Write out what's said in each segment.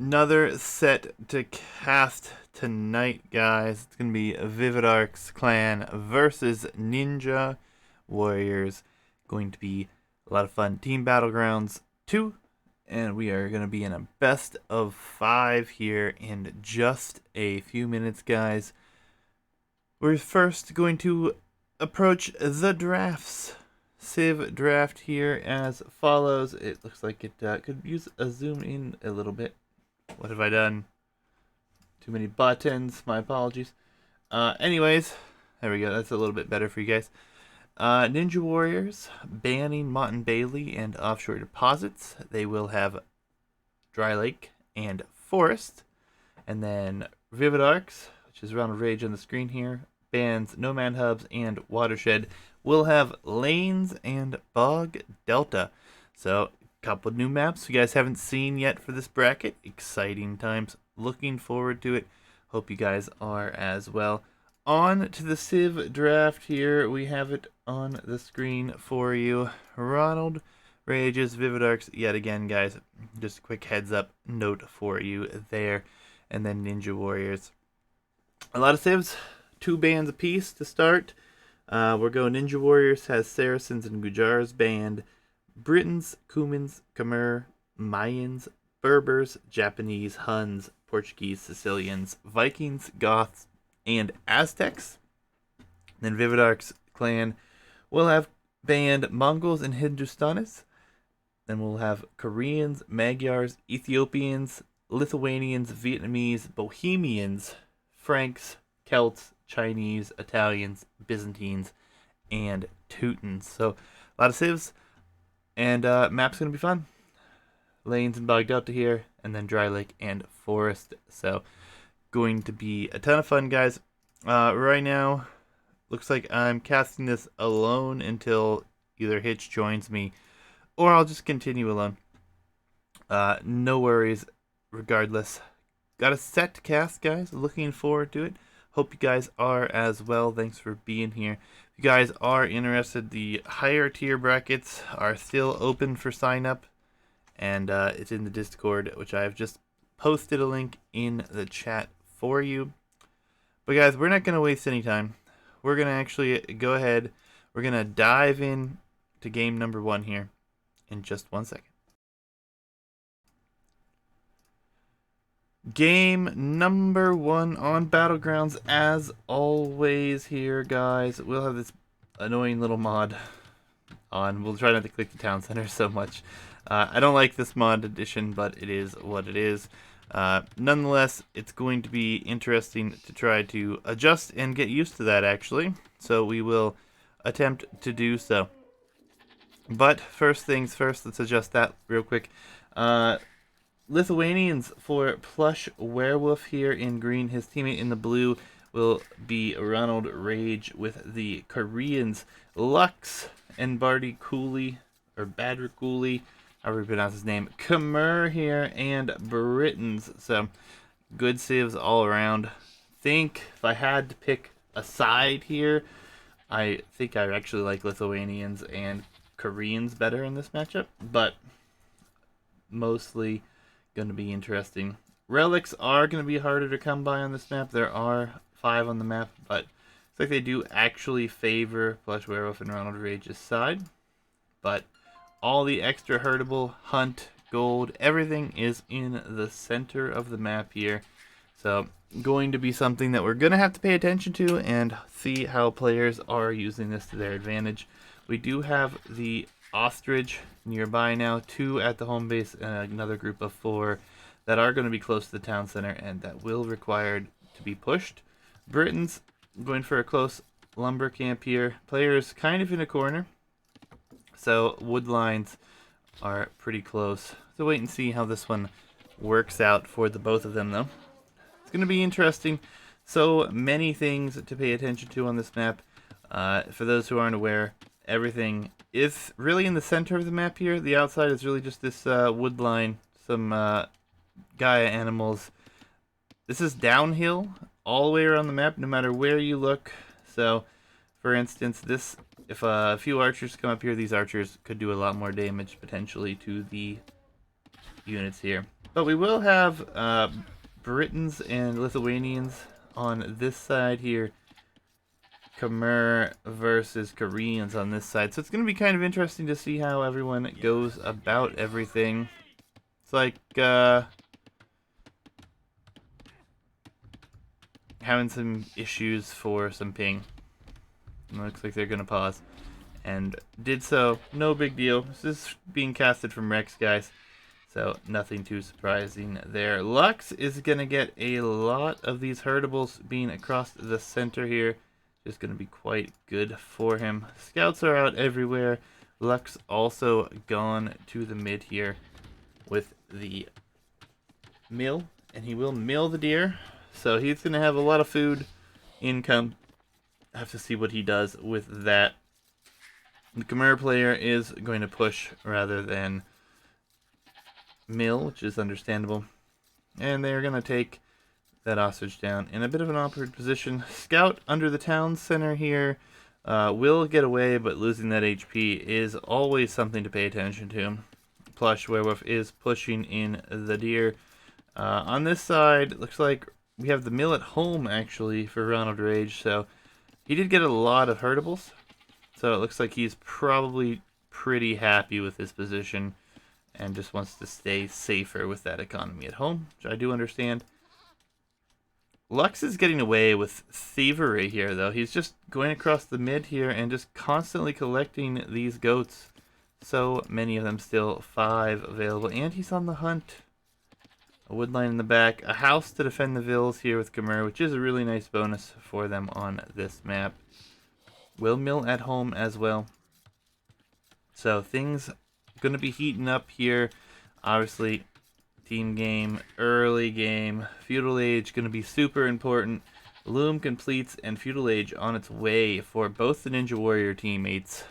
Another set to cast tonight, guys. It's going to be Viridarx clan versus Ninja Warriors. Going to be a lot of fun. Team Battlegrounds 2. And we are going to be in a best of 5 here in just a few minutes, guys. We're first going to approach the drafts. Civ draft here as follows. It looks like it could use a zoom in a little bit. What have I done? Too many buttons. My apologies. Anyways, there we go. That's a little bit better for you guys. Ninja Warriors banning Mott and Bailey and offshore deposits. They will have Dry Lake and Forest. And then Viridarx, which is Ronald Rage on the screen here, bans Nomad Hubs and Watershed. Will have Lanes and Bog Delta. So, couple of new maps you guys haven't seen yet for this bracket. Exciting times. Looking forward to it. Hope you guys are as well. On to the Civ draft here. We have it on the screen for you. Ronald Rages Viridarx yet again, guys. Just a quick heads up note for you there. And then Ninja Warriors. A lot of Civs. 2 bands apiece to start. We're going Ninja Warriors has Saracens and Gujars band. Britons, Cumans, Khmer, Mayans, Berbers, Japanese, Huns, Portuguese, Sicilians, Vikings, Goths, and Aztecs. Then Viridarx clan will have banned Mongols and Hindustanis. Then we'll have Koreans, Magyars, Ethiopians, Lithuanians, Vietnamese, Bohemians, Franks, Celts, Chinese, Italians, Byzantines, and Teutons. So a lot of civs. And map's going to be fun. Lanes and Bog Delta here, and then Dry Lake and Forest. So, going to be a ton of fun, guys. Right now, looks like I'm casting this alone until either Hitch joins me, or I'll just continue alone. No worries, regardless. Got a set to cast, guys. Looking forward to it. Hope you guys are as well. Thanks for being here. If you guys are interested, the higher tier brackets are still open for sign up, and it's in the Discord, which I have just posted a link in the chat for you. But guys, we're not going to waste any time. We're going to actually go ahead. We're going to dive in to game number 1 here in just 1 second. Game number 1 on Battlegrounds, as always here, guys. We'll have this annoying little mod on. We'll try not to click the town center so much. I don't like this mod addition, but it is what it is. Nonetheless, it's going to be interesting to try to adjust and get used to that, actually. So we will attempt to do so. But first things first, let's adjust that real quick. Lithuanians for Plush Werewolf here in green. His teammate in the blue will be Ronald Rage with the Koreans. Lux and Barty Cooley, or Badr Cooley, however you pronounce his name. Khmer here and Britons. So, good civs all around. Think if I had to pick a side here, I think I actually like Lithuanians and Koreans better in this matchup. But, mostly going to be interesting. Relics are going to be harder to come by on this map. There are 5 on the map, but it's like they do actually favor Plush Werewolf and Ronald Rage's side. But all the extra hurtable, hunt, gold, everything is in the center of the map here. So going to be something that we're going to have to pay attention to and see how players are using this to their advantage. We do have the Ostrich nearby now, 2 at the home base and another group of 4 that are going to be close to the town center and that will require to be pushed. Britons going for a close lumber camp here. Players kind of in a corner, so wood lines are pretty close. So wait and see how this one works out for the both of them, though. It's going to be interesting. So many things to pay attention to on this map. For those who aren't aware, everything is really in the center of the map here. The outside is really just this wood line, some Gaia animals. This is downhill all the way around the map, no matter where you look. So, for instance, this, if a few archers come up here, these archers could do a lot more damage potentially to the units here. But we will have Britons and Lithuanians on this side here. Khmer versus Koreans on this side. So it's going to be kind of interesting to see how everyone goes about everything. It's like having some issues for some ping. It looks like they're going to pause. And did so. No big deal. This is being casted from Rex, guys. So nothing too surprising there. Lux is going to get a lot of these herdables being across the center here. Just going to be quite good for him. Scouts are out everywhere. Lux also gone to the mid here with the mill. And he will mill the deer. So he's going to have a lot of food income. Have to see what he does with that. The Khmer player is going to push rather than mill, which is understandable. And they're going to take that ostrich down in a bit of an awkward position. Scout under the town center here will get away, but losing that HP is always something to pay attention to. Plush Werewolf is pushing in the deer. On this side, it looks like we have the mill at home, actually, for Ronald Rage. So he did get a lot of herdables. So it looks like he's probably pretty happy with his position and just wants to stay safer with that economy at home, which I do understand. Lux is getting away with thievery here, though. He's just going across the mid here and just constantly collecting these goats. So many of them still, 5 available. And he's on the hunt. A wood line in the back. A house to defend the vills here with Khmer, which is a really nice bonus for them on this map. Will mill at home as well. So things going to be heating up here. Obviously, team game, early game. Feudal Age going to be super important. Loom completes and Feudal Age on its way for both the Ninja Warrior teammates.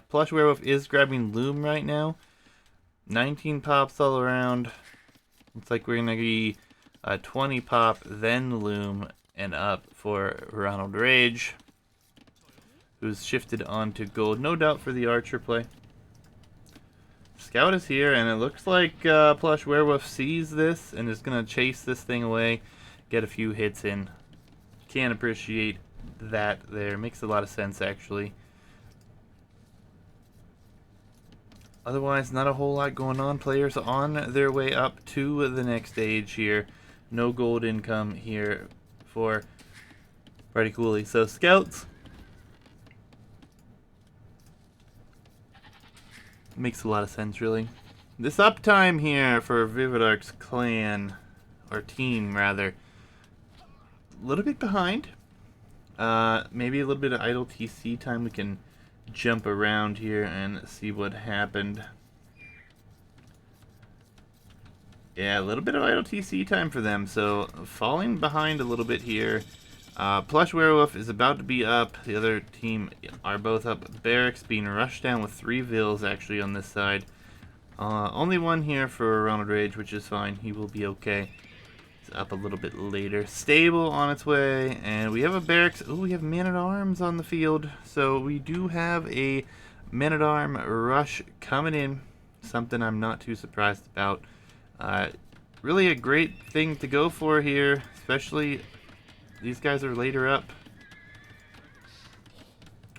Plush Werewolf is grabbing Loom right now. 19 pops all around. Looks like we're going to be 20 pop, then Loom, and up for Ronald Rage, who's shifted on to gold, no doubt for the archer play. Scout is here, and it looks like Plush Werewolf sees this and is going to chase this thing away, get a few hits in. Can't appreciate that there. Makes a lot of sense, actually. Otherwise, not a whole lot going on. Players on their way up to the next stage here. No gold income here for Party Cooley. So, Scouts. Makes a lot of sense, really. This uptime here for Viridarx clan, or team, rather. A little bit behind. Maybe a little bit of idle TC time. We can jump around here and see what happened. Yeah, a little bit of idle TC time for them, so falling behind a little bit here. Plush Werewolf is about to be up. The other team are both up. Barracks being rushed down with 3 vills actually on this side. Only one here for Ronald Rage, which is fine. He will be okay. It's up a little bit later. Stable on its way, and we have a barracks. Oh, we have Man-at-Arms on the field. So we do have a Man-at-Arm rush coming in. Something I'm not too surprised about. Really a great thing to go for here, especially these guys are later up.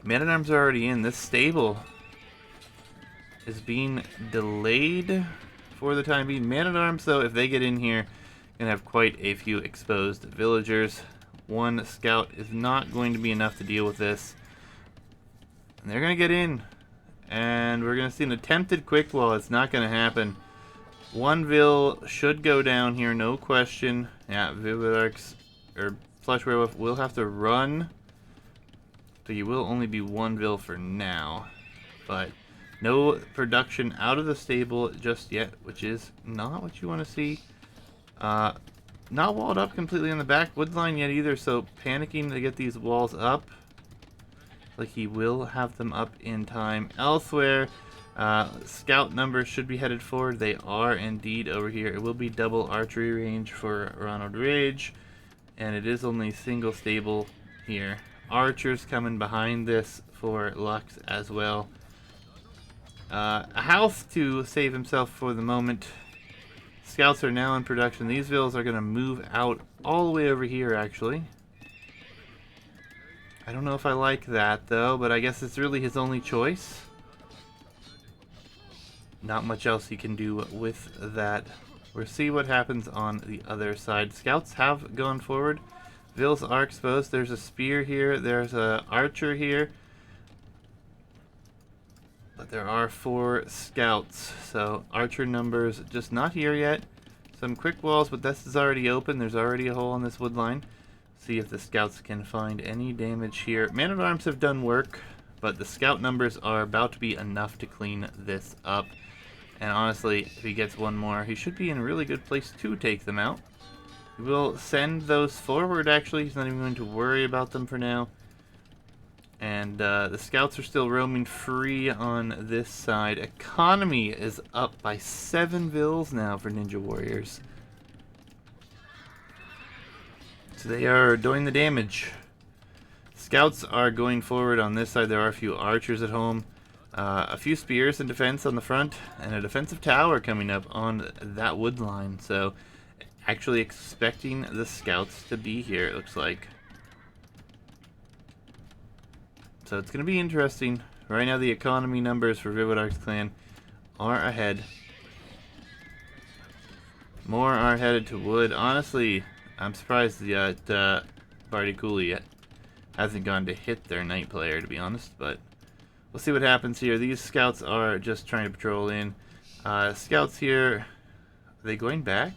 Man-at-Arms are already in. This stable is being delayed for the time being. Man-at-Arms, though, if they get in here, gonna have quite a few exposed villagers. One scout is not going to be enough to deal with this. And they're gonna get in. And we're gonna see an attempted quick wall. It's not gonna happen. One vill should go down here, no question. Yeah, Viridarx, or Plush Werewolf will have to run. So you will only be 1 vill for now. But no production out of the stable just yet, which is not what you want to see. Not walled up completely on the back woodline yet either, so panicking to get these walls up. Like he will have them up in time. Elsewhere, scout numbers should be headed forward. They are indeed over here. It will be double archery range for Ronald Rage, and it is only single stable here. Archers coming behind this for Lux as well. A house to save himself for the moment. Scouts are now in production. These vills are going to move out all the way over here, actually. I don't know if I like that, though, but I guess it's really his only choice. Not much else he can do with that. We'll see what happens on the other side. Scouts have gone forward. Vills are exposed. There's a spear here. There's a archer here. But there are 4 scouts. So archer numbers just not here yet. Some quick walls, but this is already open. There's already a hole in this wood line. See if the scouts can find any damage here. Man-at-arms have done work, but the scout numbers are about to be enough to clean this up. And honestly, if he gets one more, he should be in a really good place to take them out. He will send those forward, actually. He's not even going to worry about them for now. And the scouts are still roaming free on this side. Economy is up by 7 vills now for Ninja Warriors. So they are doing the damage. Scouts are going forward on this side. There are a few archers at home. A few spears in defense on the front, and a defensive tower coming up on that wood line. So, actually expecting the scouts to be here, it looks like. So it's going to be interesting. Right now the economy numbers for Viridarx clan are ahead. More are headed to wood. Honestly, I'm surprised that Bardi hasn't gone to hit their night player, to be honest, but we'll see what happens here. These scouts are just trying to patrol in. Scouts here, are they going back?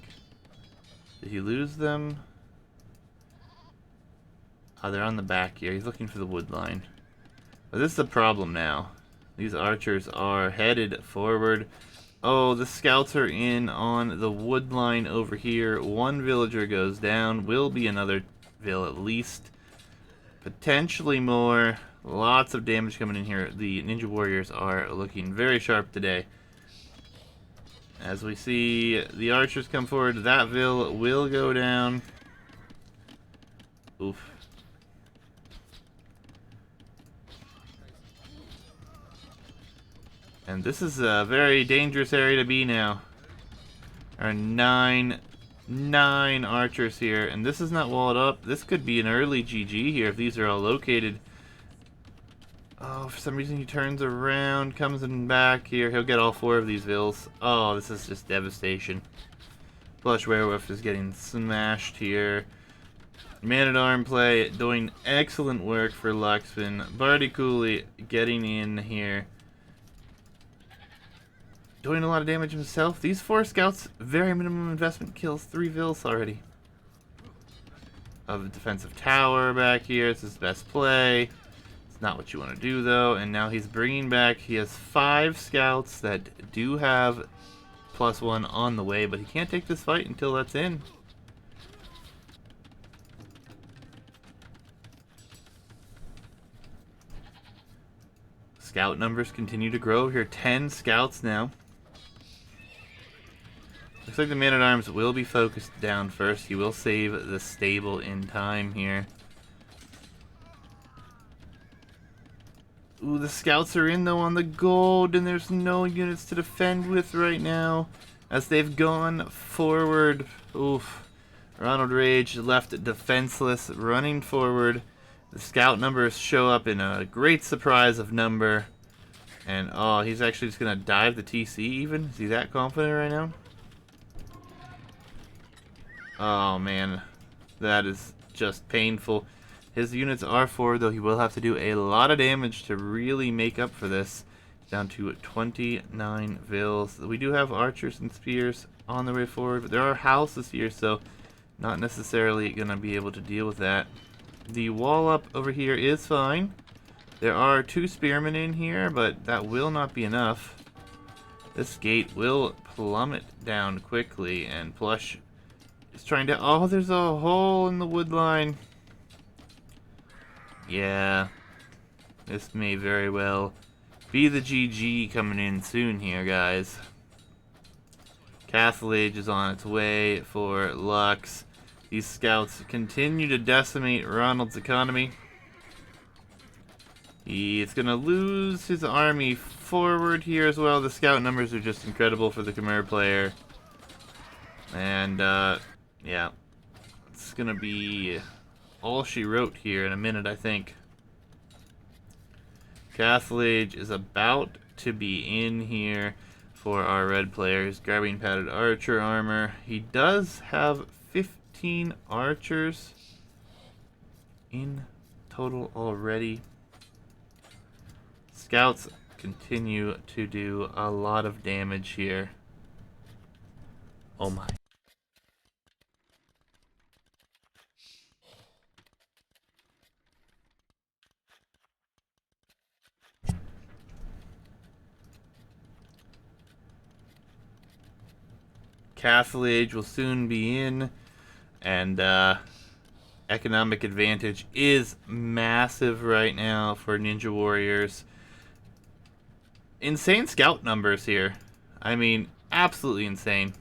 Did he lose them? Oh, they're on the back here. He's looking for the wood line. But this is the problem now. These archers are headed forward. Oh, the scouts are in on the wood line over here. One villager goes down. Will be another vill at least. Potentially more. Lots of damage coming in here. The Ninja Warriors are looking very sharp today. As we see the archers come forward, that vill will go down. Oof. And this is a very dangerous area to be now. There are nine archers here, and this is not walled up. This could be an early GG here if these are all located. Oh, for some reason he turns around, comes in back here. He'll get all 4 of these vills. Oh, this is just devastation. Plush Werewolf is getting smashed here. Man-at-arm play doing excellent work for Luxfin. Bardi getting in here. Doing a lot of damage himself. These 4 scouts, very minimum investment, kills 3 vills already. Of a defensive tower back here. It's his best play. It's not what you want to do, though. And now he's bringing back... He has 5 scouts that do have +1 on the way, but he can't take this fight until that's in. Scout numbers continue to grow here. 10 scouts now. Looks like the man-at-arms will be focused down first. He will save the stable in time here. Ooh, the scouts are in, though, on the gold, and there's no units to defend with right now as they've gone forward. Oof. Ronald Rage left defenseless, running forward. The scout numbers show up in a great surprise of number. And, oh, he's actually just going to dive the TC even? Is he that confident right now? Oh, man. That is just painful. His units are forward, though he will have to do a lot of damage to really make up for this. Down to 29 vills. We do have archers and spears on the way forward, but there are houses here, so not necessarily going to be able to deal with that. The wall up over here is fine. There are 2 spearmen in here, but that will not be enough. This gate will plummet down quickly, and Plush is trying to... Oh, there's a hole in the wood line. Yeah. This may very well be the GG coming in soon here, guys. Castle Age is on its way for Lux. These scouts continue to decimate Ronald's economy. He's going to lose his army forward here as well. The scout numbers are just incredible for the Khmer player. And, yeah. It's gonna be all she wrote here in a minute, I think. Castle Age is about to be in here for our red players. Grabbing padded archer armor. He does have 15 archers in total already. Scouts continue to do a lot of damage here. Oh my. Castle Age will soon be in, and economic advantage is massive right now for Ninja Warriors. Insane scout numbers here. I mean, absolutely insane.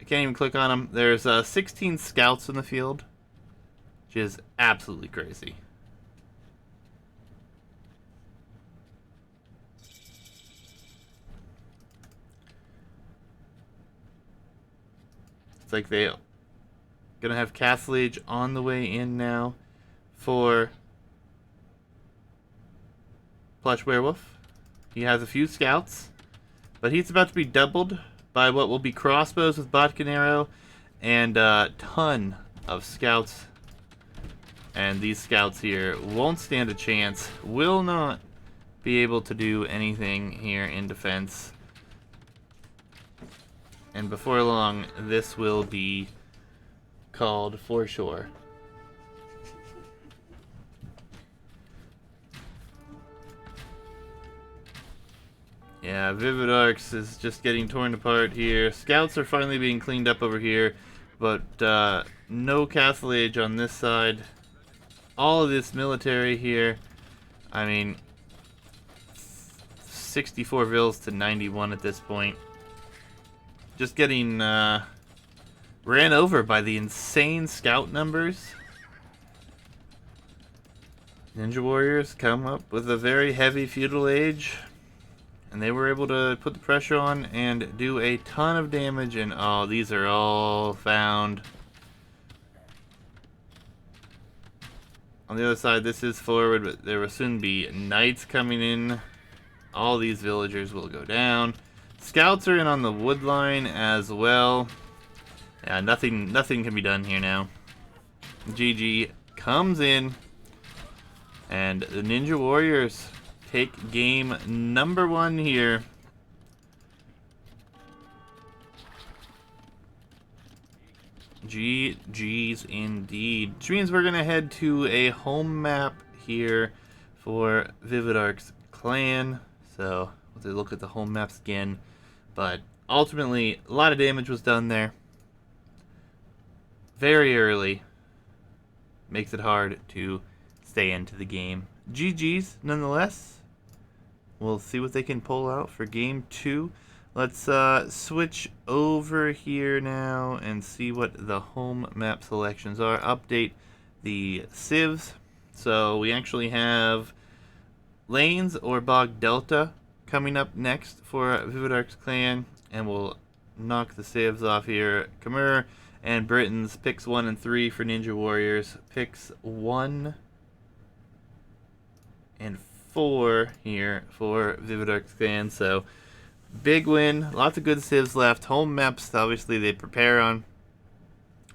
I can't even click on them. There's 16 scouts in the field, which is absolutely crazy. It's like they gonna have Castle Age on the way in now for Plush Werewolf. He has a few scouts, but he's about to be doubled by what will be crossbows with Botkin Arrow and a ton of scouts. And these scouts here won't stand a chance, will not be able to do anything here in defense. And before long, this will be called for sure. Yeah, Viridarx is just getting torn apart here. Scouts are finally being cleaned up over here, but no Castle Age on this side. All of this military here. I mean, 64 vills to 91 at this point. Just getting ran over by the insane scout numbers. Ninja Warriors come up with a very heavy feudal age, and they were able to put the pressure on and do a ton of damage. And oh, these are all found. On the other side, this is forward, but there will soon be knights coming in. All these villagers will go down. Scouts are in on the wood line as well. Yeah, nothing can be done here now. GG comes in, and the Ninja Warriors take game number 1 here. GG's indeed. Which means we're gonna head to a home map here for Viridarx clan. So we'll take a look at the home maps again. But ultimately, a lot of damage was done there. Very early. Makes it hard to stay into the game. GG's nonetheless. We'll see what they can pull out for game 2. Let's switch over here now and see what the home map selections are. Update the civs. So we actually have Lanes or Bog Delta coming up next for Viridarx clan, and we'll knock the civs off here. Khmer and Britons, picks 1 and 3 for Ninja Warriors. Picks 1 and 4 here for Viridarx clan. So big win. Lots of good civs left. Home maps, obviously, they prepare on.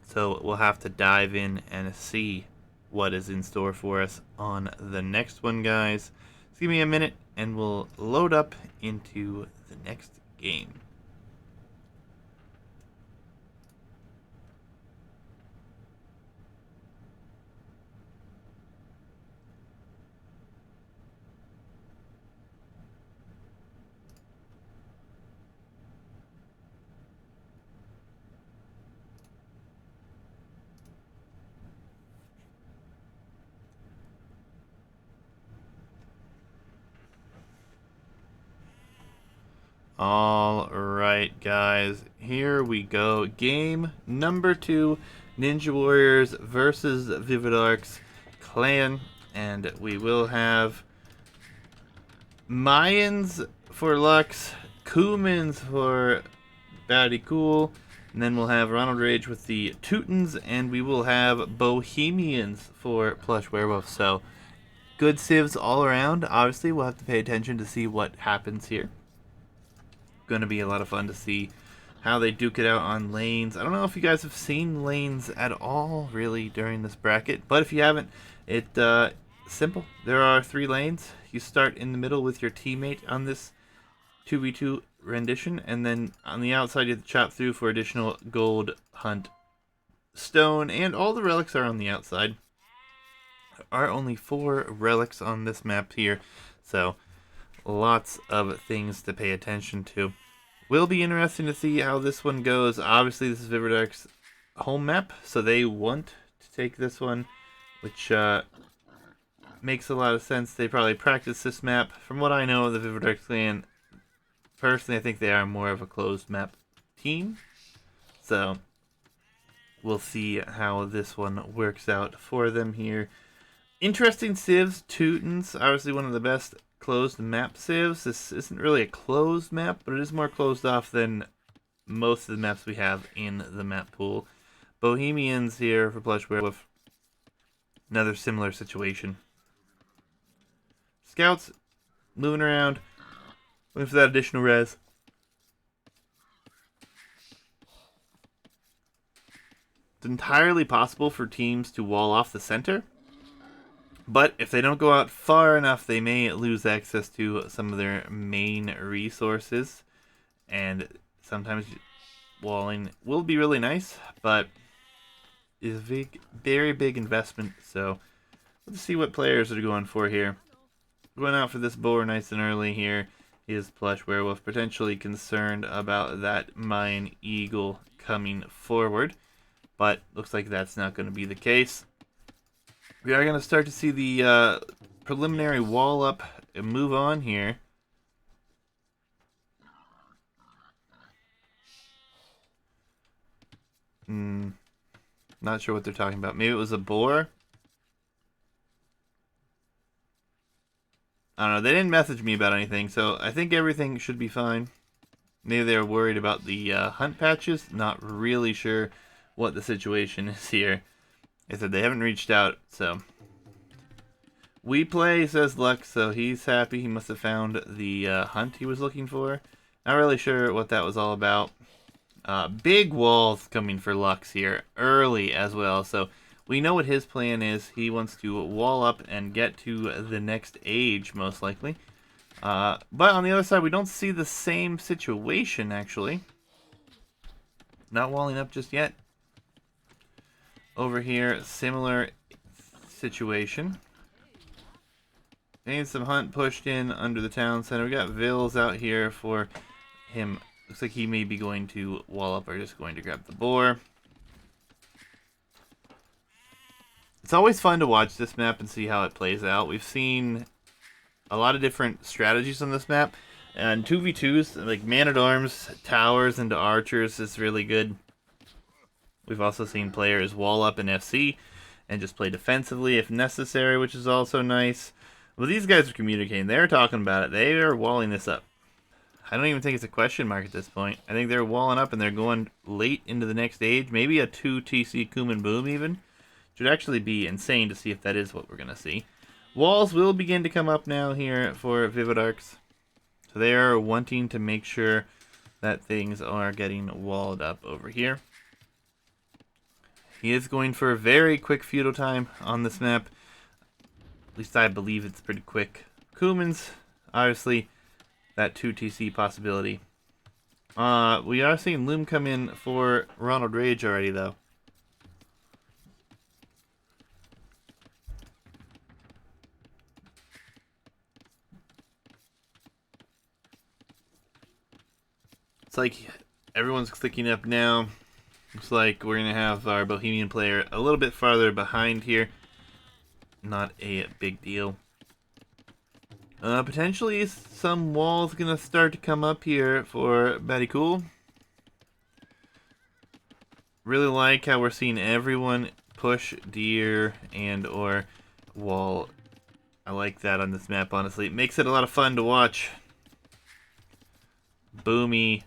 So we'll have to dive in and see what is in store for us on the next one, guys. Just give me a minute and we'll load up into the next game. All right, guys, here we go. Game number 2, Ninja Warriors versus Viridarx clan, and we will have Mayans for Lux, Kumans for Batty Cool, And then we'll have Ronald Rage with the Teutons, and we will have Bohemians for Plush Werewolf. So, good civs all around. Obviously, we'll have to pay attention to see what happens here. Going to be a lot of fun to see how they duke it out on lanes. I don't know if you guys have seen lanes at all, really, during this bracket. But if you haven't, it's simple. There are 3 lanes. You start in the middle with your teammate on this 2v2 rendition, and then on the outside you have to chop through for additional gold, hunt, stone, and all the relics are on the outside. There are only 4 relics on this map here, so lots of things to pay attention to. Will be interesting to see how this one goes. Obviously, this is Viridarx's home map, so they want to take this one, which makes a lot of sense. They probably practice this map. From what I know of the Viridarx clan, personally, I think they are more of a closed map team. So, we'll see how this one works out for them here. Interesting civs, Teutons, obviously one of the best closed map civs. This isn't really a closed map, but it is more closed off than most of the maps we have in the map pool. Bohemians here for Plush Werewolf. Another similar situation. Scouts moving around, looking for that additional res. It's entirely possible for teams to wall off the center, but if they don't go out far enough, they may lose access to some of their main resources. And sometimes walling will be really nice, but is a big, very big investment. So let's see what players are going for here. Going out for this boar nice and early here is Plush Werewolf, potentially concerned about that Mine Eagle coming forward, but looks like that's not going to be the case. We are going to start to see the preliminary wall up and move on here. Not sure what they're talking about. Maybe it was a boar? I don't know. They didn't message me about anything, so I think everything should be fine. Maybe they're worried about the hunt patches. Not really sure what the situation is here. They said they haven't reached out, so. We play, says Lux, so he's happy. He must have found the hunt he was looking for. Not really sure what that was all about. Big walls coming for Lux here early as well, so we know what his plan is. He wants to wall up and get to the next age, most likely. But on the other side, we don't see the same situation, actually. Not walling up just yet. Over here, similar situation. Need some hunt pushed in under the town center. We got Vils out here for him. Looks like he may be going to wall up or just going to grab the boar. It's always fun to watch this map and see how it plays out. We've seen a lot of different strategies on this map. And 2v2s, like man-at-arms, towers into archers is really good. We've also seen players wall up in FC and just play defensively if necessary, which is also nice. Well, these guys are communicating. They're talking about it. They are walling this up. I don't even think it's a question mark at this point. I think they're walling up and they're going late into the next age. Maybe a 2 TC Kuman Boom even. Should actually be insane to see if that is what we're going to see. Walls will begin to come up now here for Viridarx. So they are wanting to make sure that things are getting walled up over here. He is going for a very quick feudal time on this map. At least I believe it's pretty quick. Kumans, obviously, that 2 TC possibility. We are seeing Loom come in for Ronald Rage already, though. It's like everyone's clicking up now. Looks like we're going to have our Bohemian player a little bit farther behind here. Not a big deal. Potentially some walls going to start to come up here for Batty Cool. Really like how we're seeing everyone push deer and or wall. I like that on this map, honestly. It makes it a lot of fun to watch. Boomy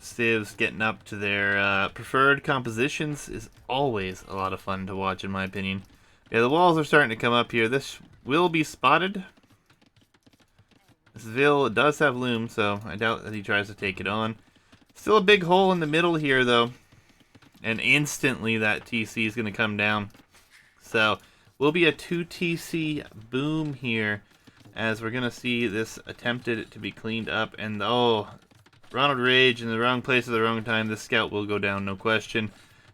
civs getting up to their preferred compositions is always a lot of fun to watch, in my opinion. Yeah, the walls are starting to come up here. This will be spotted. This Vil does have loom, so I doubt that he tries to take it on. Still a big hole in the middle here, though. And instantly that TC is going to come down. So, will be a 2 TC boom here, as we're going to see this attempted to be cleaned up. And, oh, Ronald Rage in the wrong place at the wrong time. This scout will go down, no question.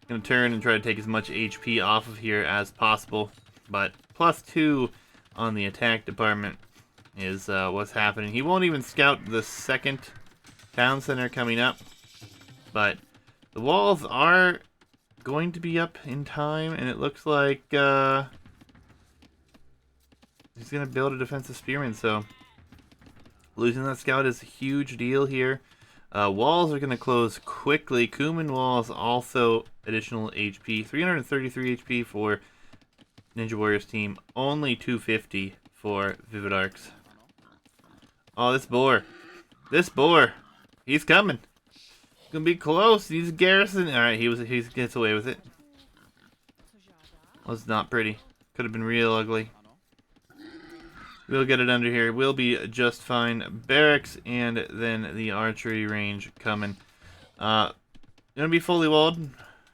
Going to turn and try to take as much HP off of here as possible. But +2 on the attack department is what's happening. He won't even scout the second town center coming up. But the walls are going to be up in time, and it looks like he's going to build a defensive spearman, so losing that scout is a huge deal here. Walls are going to close quickly. Kuman walls also additional HP. 333 HP for Ninja Warriors team. Only 250 for Viridarx. Oh, this boar. This boar. He's coming. Gonna be close. He's garrison. Alright, he gets away with it. Was not pretty. Could have been real ugly. We'll get it under here. We'll be just fine. Barracks and then the archery range coming. Gonna be fully walled.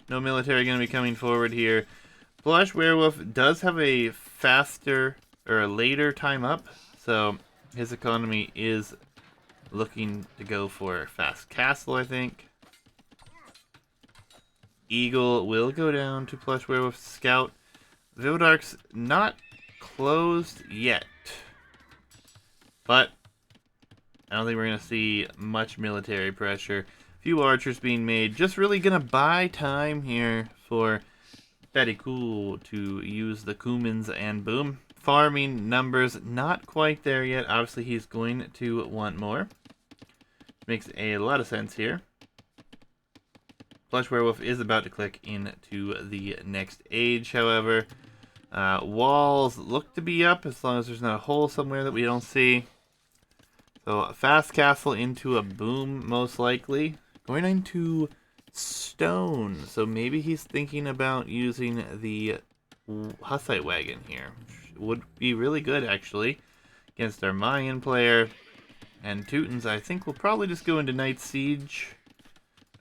No military gonna be coming forward here. Flush Werewolf does have a faster or a later time up, so his economy is looking to go for fast castle, I think. Eagle will go down to Plush Werewolf Scout. Viridarx not closed yet. But I don't think we're going to see much military pressure. Few archers being made. Just really going to buy time here for Betty Cool to use the Kumans and boom. Farming numbers not quite there yet. Obviously he's going to want more. Makes a lot of sense here. Flush Werewolf is about to click into the next age, however. Walls look to be up as long as there's not a hole somewhere that we don't see. So, a fast castle into a boom, most likely. Going into stone. So, maybe he's thinking about using the Hussite wagon here. Which would be really good, actually, against our Mayan player. And Teutons, I think, will probably just go into Night Siege.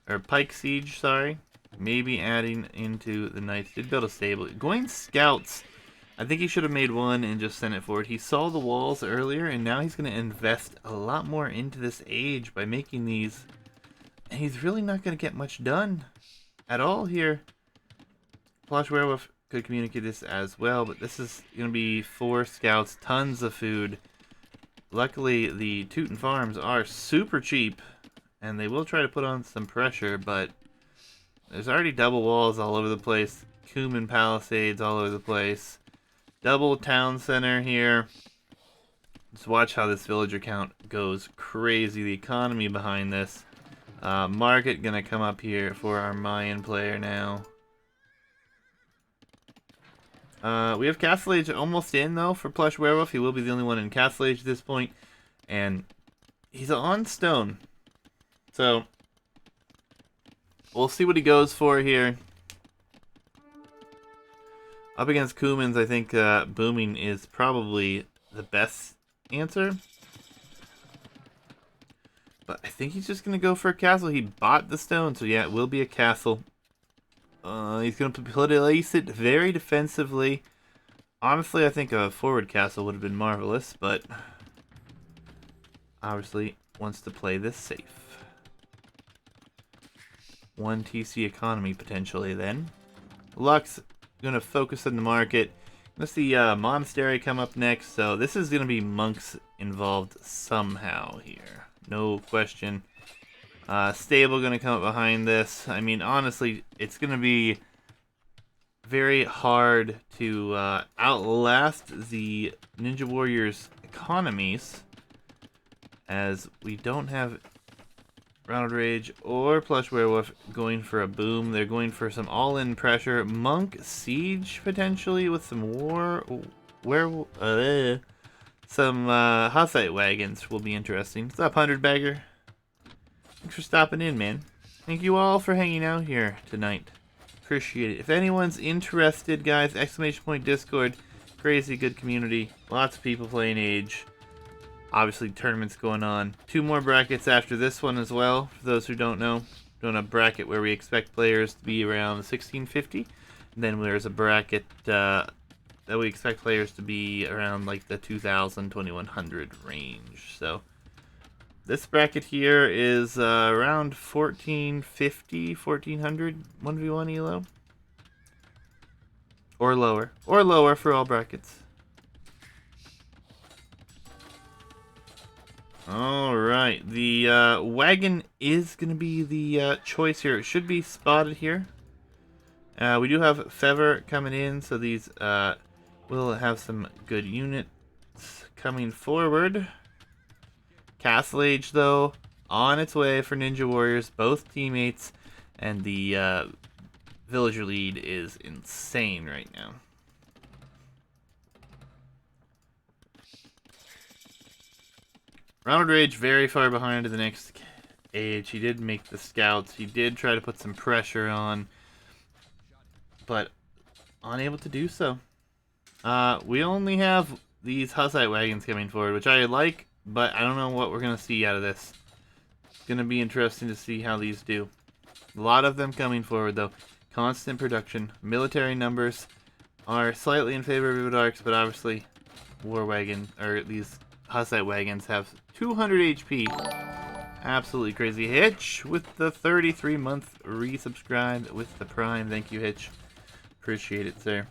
Or Pike Siege, sorry. Maybe adding into the Knights. Did build a stable. Going Scouts. I think he should have made one and just sent it forward. He saw the walls earlier, and now he's going to invest a lot more into this age by making these. And he's really not going to get much done at all here. Plush Werewolf could communicate this as well, but this is going to be 4 Scouts. Tons of food. Luckily, the Teuton farms are super cheap. And they will try to put on some pressure, but there's already double walls all over the place. Kuman palisades all over the place. Double town center here. Just watch how this villager count goes crazy. The economy behind this. Market gonna come up here for our Mayan player now. We have Castle Age almost in, though, for Plush Werewolf. He will be the only one in Castle Age at this point. And he's on stone. So, we'll see what he goes for here. Up against Kumans, I think booming is probably the best answer. But I think he's just going to go for a castle. He bought the stone, so yeah, it will be a castle. He's going to place it very defensively. Honestly, I think a forward castle would have been marvelous, but obviously wants to play this safe. 1 TC economy potentially then. Lux gonna focus on the market. Let's see monastery come up next. So this is gonna be monks involved somehow here. No question. Stable gonna come up behind this. I mean, honestly, it's gonna be very hard to outlast the Ninja Warriors economies, as we don't have Ronald Rage or Plush Werewolf going for a boom. They're going for some all-in pressure. Monk Siege, potentially, with some some Hussite wagons will be interesting. What's up, 100 Bagger? Thanks for stopping in, man. Thank you all for hanging out here tonight. Appreciate it. If anyone's interested, guys, exclamation point Discord. Crazy good community. Lots of people playing Age. Obviously, tournaments going on. 2 more brackets after this one as well. For those who don't know, doing a bracket where we expect players to be around 1650. And then there's a bracket that we expect players to be around like the 2000, 2100 range. So this bracket here is around 1450, 1400 1v1 elo. Or lower. Or lower for all brackets. Alright, the wagon is going to be the choice here. It should be spotted here. We do have Fever coming in, so these will have some good units coming forward. Castle Age, though, on its way for Ninja Warriors, both teammates, and the villager lead is insane right now. Ronald Rage very far behind to the next age. He did make the scouts. He did try to put some pressure on, but unable to do so. We only have these Hussite wagons coming forward, which I like, but I don't know what we're going to see out of this. It's going to be interesting to see how these do. A lot of them coming forward, though. Constant production. Military numbers are slightly in favor of Viridarx, but obviously war wagon, or these Hussite wagons have 200 HP. Absolutely crazy. Hitch with the 33-month resubscribe with the Prime. Thank you, Hitch. Appreciate it, sir.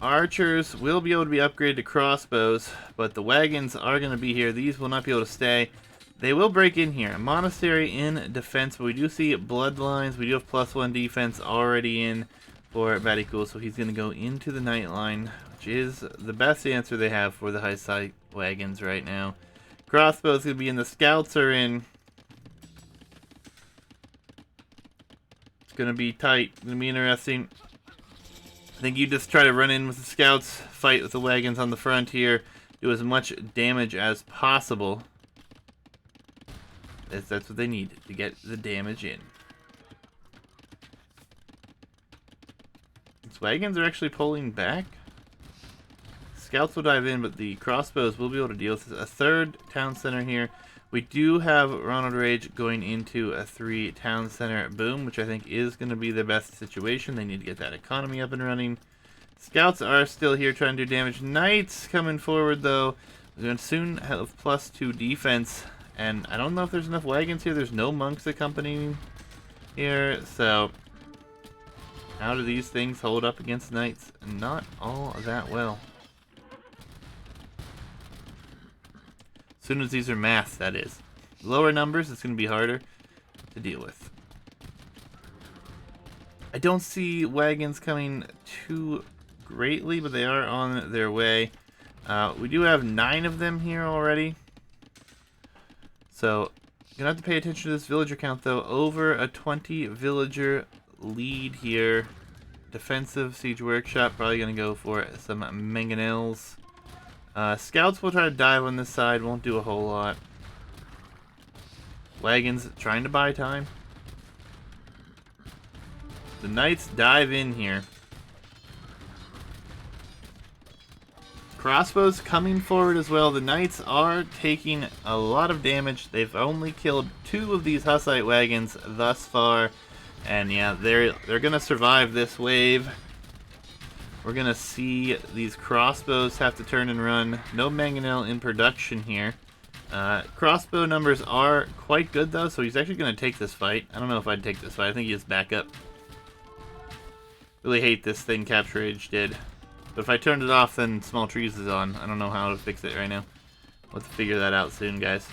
Archers will be able to be upgraded to crossbows, but the wagons are going to be here. These will not be able to stay. They will break in here. Monastery in defense, but we do see bloodlines. We do have +1 defense already in for Vaticool, so he's going to go into the Nightline, which is the best answer they have for the high-side wagons right now. Crossbows going to be in. The scouts are in. It's going to be tight. It's going to be interesting. I think you just try to run in with the scouts, fight with the wagons on the front here, do as much damage as possible. That's what they need to get the damage in. These wagons are actually pulling back. Scouts will dive in, but the crossbows will be able to deal with a 3rd town center here. We do have Ronald Rage going into a 3 town center boom, which I think is going to be the best situation. They need to get that economy up and running. Scouts are still here trying to do damage. Knights coming forward, though. We're going to soon have +2 defense. And I don't know if there's enough wagons here. There's no monks accompanying here. So how do these things hold up against knights? Not all that well. As soon as these are massed, that is. Lower numbers, it's going to be harder to deal with. I don't see wagons coming too greatly, but they are on their way. We do have 9 of them here already. So, you're going to have to pay attention to this villager count, though. Over a 20 villager lead here. Defensive siege workshop, probably going to go for some mangonels. Scouts will try to dive on this side, won't do a whole lot. Wagons trying to buy time. The knights dive in here. Crossbows coming forward as well. The knights are taking a lot of damage. They've only killed 2 of these Hussite wagons thus far. And yeah, they're going to survive this wave. We're going to see these crossbows have to turn and run. No mangonel in production here. Crossbow numbers are quite good, though, so he's actually going to take this fight. I don't know if I'd take this fight. I think he has backup. Really hate this thing Capture Age did. But if I turned it off, then Small Trees is on. I don't know how to fix it right now. We'll have to figure that out soon, guys.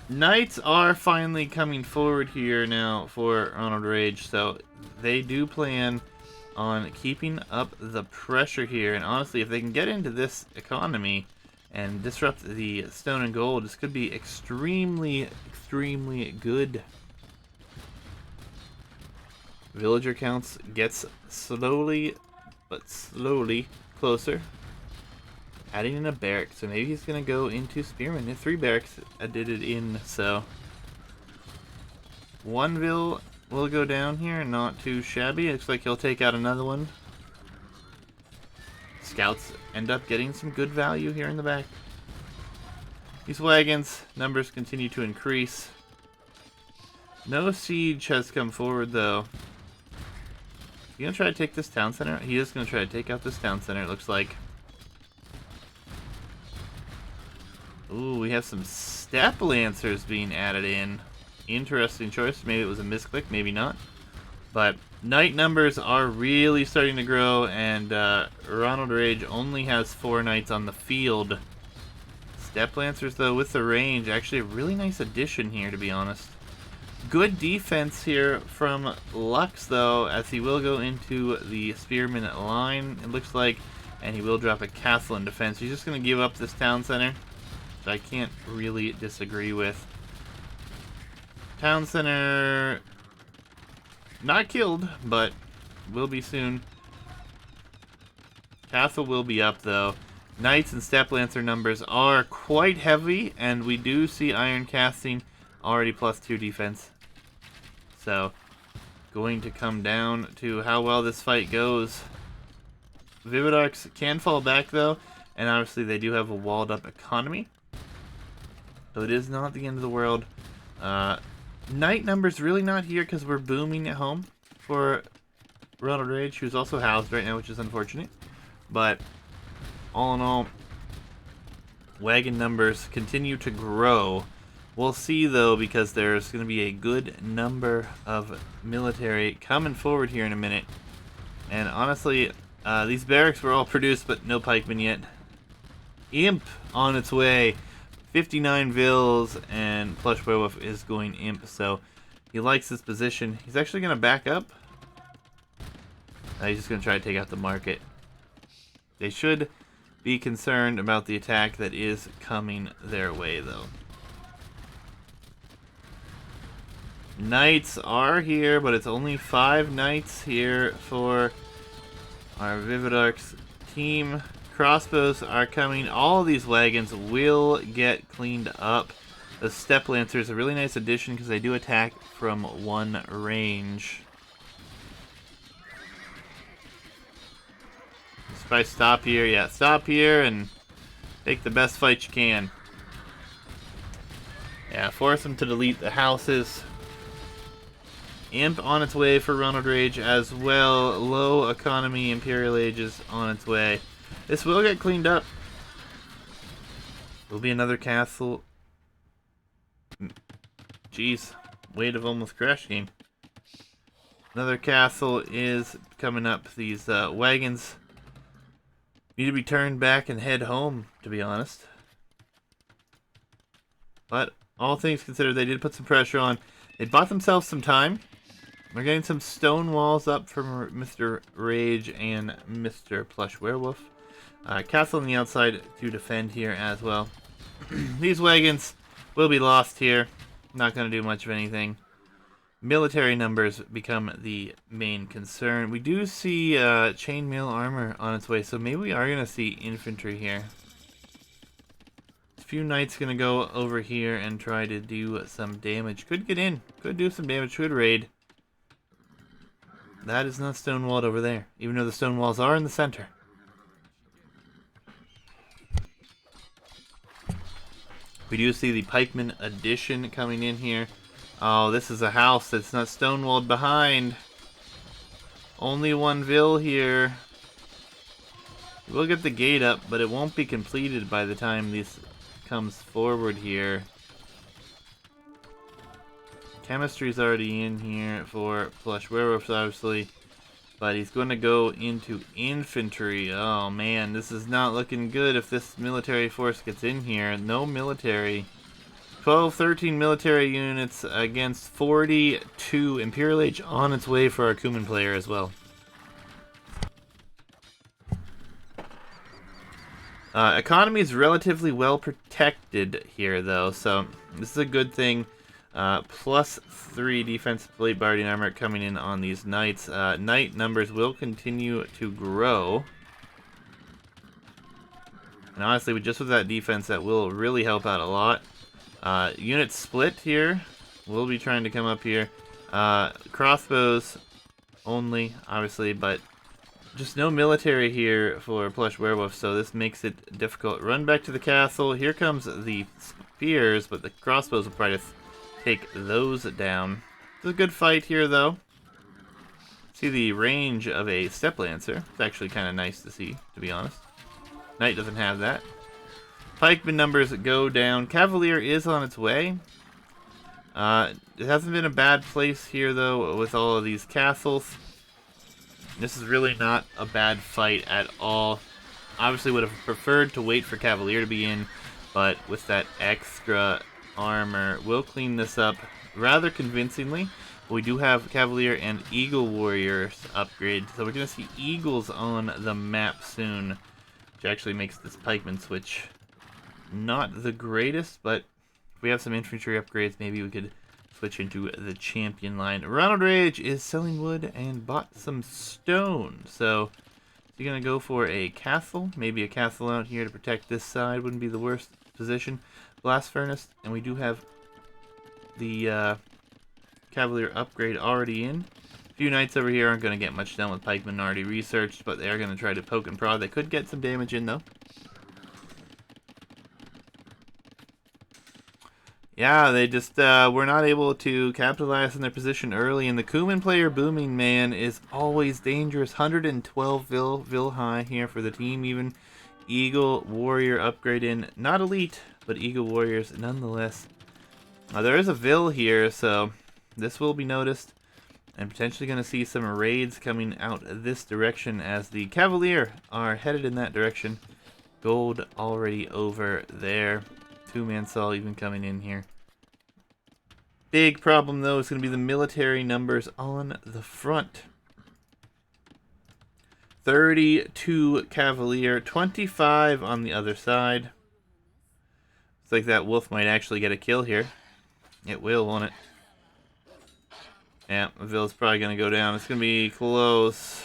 Knights are finally coming forward here now for Ronald Rage, so they do plan on keeping up the pressure here. And honestly, if they can get into this economy and disrupt the stone and gold, this could be extremely, extremely good. Villager counts gets slowly, but slowly closer. adding in a barrack. So maybe he's going to go into Spearman. The 3 barracks did it in, so... One Vil will go down here, not too shabby. Looks like he'll take out another one. Scouts end up getting some good value here in the back. These wagons, numbers continue to increase. No siege has come forward, though. You gonna try to take this town center? He is gonna try to take out this town center, it looks like. Ooh, we have some step lancers being added in. Interesting choice. Maybe it was a misclick, maybe not. But knight numbers are really starting to grow, and Ronald Rage only has 4 knights on the field. Step lancers, though, with the range, actually a really nice addition here, to be honest. Good defense here from Lux, though, as he will go into the Spearman line, it looks like, and he will drop a castle in defense. He's just going to give up this town center, which I can't really disagree with. Town center, not killed, but will be soon. Castle will be up, though. Knights and Step Lancer numbers are quite heavy, and we do see Iron Casting already +2 defense. So, going to come down to how well this fight goes. Viridarx can fall back, though, and obviously they do have a walled up economy. So it is not the end of the world. Knight numbers really not here because we're booming at home for Ronald Rage, who's also housed right now, which is unfortunate. But all in all, wagon numbers continue to grow. We'll see, though, because there's going to be a good number of military coming forward here in a minute. And honestly, these barracks were all produced, but no pikemen yet. Imp on its way. 59 Vils, and Plush Werewolf is going Imp, so he likes this position. He's actually going to back up. He's just going to try to take out the market. They should be concerned about the attack that is coming their way, though. Knights are here, but it's only 5 knights here for our Viridarx team. Crossbows are coming. All of these wagons will get cleaned up. The Step Lancer is a really nice addition because they do attack from 1 range. If I stop here, yeah, stop here and take the best fight you can. Yeah, force them to delete the houses. Imp on its way for Ronald Rage as well. Low economy Imperial Age is on its way. This will get cleaned up. Will be another castle. Jeez, weight of almost crash game. Another castle is coming up. These wagons need to be turned back and head home, to be honest. But all things considered, they did put some pressure on. They bought themselves some time. We're getting some stone walls up from Mr. Rage and Mr. Plush Werewolf. Castle on the outside to defend here as well. These wagons will be lost here. Not going to do much of anything. Military numbers become the main concern. We do see chainmail armor on its way, so maybe we are going to see infantry here. A few knights going to go over here and try to do some damage. Could get in. Could do some damage. Could raid. That is not stonewalled over there, even though the stone walls are in the center. We do see the pikeman addition coming in here. Oh, this is a house that's not stonewalled behind. Only 1 Vil here. We'll get the gate up, but it won't be completed by the time this comes forward here. Chemistry's already in here for Plush Werewolves, obviously. But he's going to go into infantry. Oh, man, this is not looking good if this military force gets in here. No military. 12, 13 military units against 42 Imperial Age on its way for our Kuman player as well. Economy is relatively well protected here, though, so this is a good thing. +3 defensive plate guardian armor coming in on these knights. Knight numbers will continue to grow. And honestly, just with that defense, that will really help out a lot. Unit split here. We'll be trying to come up here. Crossbows only, obviously, but just no military here for Plush Werewolf, so this makes it difficult. Run back to the castle. Here comes the spears, but the crossbows will probably take those down. It's a good fight here, though. See the range of a Step Lancer. It's actually kind of nice to see, to be honest. Knight doesn't have that. Pikeman numbers go down. Cavalier is on its way. It hasn't been a bad place here, though, with all of these castles. This is really not a bad fight at all. Obviously would have preferred to wait for Cavalier to be in, but with that extra armor, we'll clean this up rather convincingly. We do have Cavalier and Eagle Warriors upgrade, so we're going to see Eagles on the map soon, which actually makes this Pikeman switch not the greatest, but if we have some infantry upgrades, maybe we could switch into the champion line. Ronald Rage is selling wood and bought some stone. So you're going to go for a castle. Maybe a castle out here to protect this side wouldn't be the worst position. Blast Furnace, and we do have the Cavalier upgrade already in. A few knights over here aren't going to get much done with pikemen already researched, but they are going to try to poke and prod. They could get some damage in, though. Yeah, they just were not able to capitalize on their position early, and the Kuman player Booming Man is always dangerous. 112 vil high here for the team. Even Eagle Warrior upgrade in. Not elite, but Eagle Warriors nonetheless. There is a vil here, so this will be noticed. And potentially going to see some raids coming out this direction as the Cavalier are headed in that direction. Gold already over there. Two-man Saul even coming in here. Big problem, though, is going to be the military numbers on the front. 32 Cavalier, 25 on the other side. Looks like that wolf might actually get a kill here. It will, won't it? Yeah, Ville's probably going to go down. It's going to be close.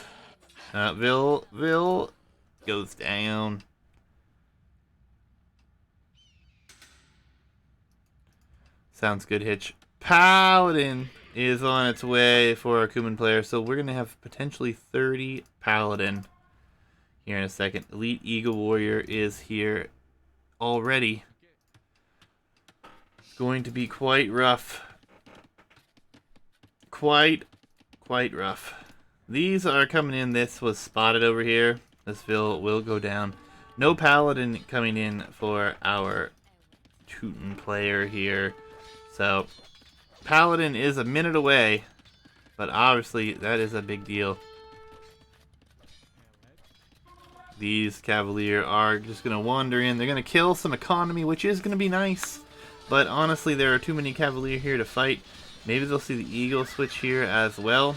Ville goes down. Sounds good, Hitch. Paladin is on its way for our Kuman player, so we're going to have potentially 30 Paladin here in a second. Elite Eagle Warrior is here already. It's going to be quite rough. Quite rough. These are coming in. This was spotted over here. This will go down. No Paladin coming in for our Teuton player here. So, Paladin is a minute away, but obviously that is a big deal. These Cavalier are just going to wander in. They're going to kill some economy, which is going to be nice. But honestly, there are too many Cavalier here to fight. Maybe they'll see the Eagle switch here as well.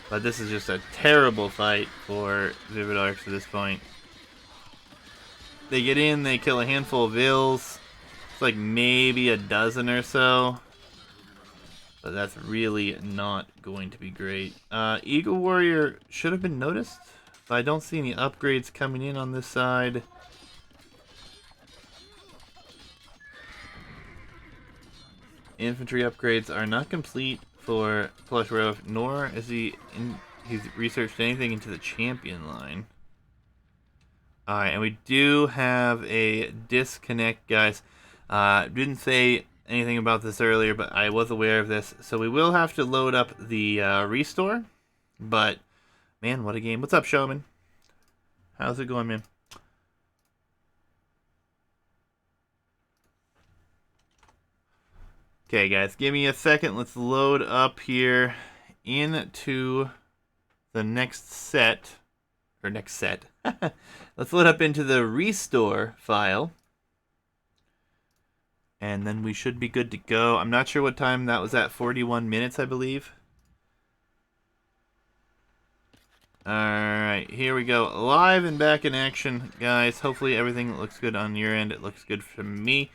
But this is just a terrible fight for Viridarx at this point. They get in, they kill a handful of Vils. Like maybe a dozen or so, but that's really not going to be great. Eagle Warrior should have been noticed, but I don't see any upgrades coming in on this side. Infantry upgrades are not complete for Plush Werewolf, nor is he's researched anything into the champion line. Alright, and we do have a disconnect, guys. Didn't say anything about this earlier, but I was aware of this. So we will have to load up the restore. But, man, what a game. What's up, Showman? How's it going, man? Okay, guys, give me a second. Let's load up here into the next set. Or next set. Let's load up into the restore file. And then we should be good to go. I'm not sure what time that was at. 41 minutes, I believe. Alright, here we go. Live and back in action, guys. Hopefully everything looks good on your end. It looks good for me.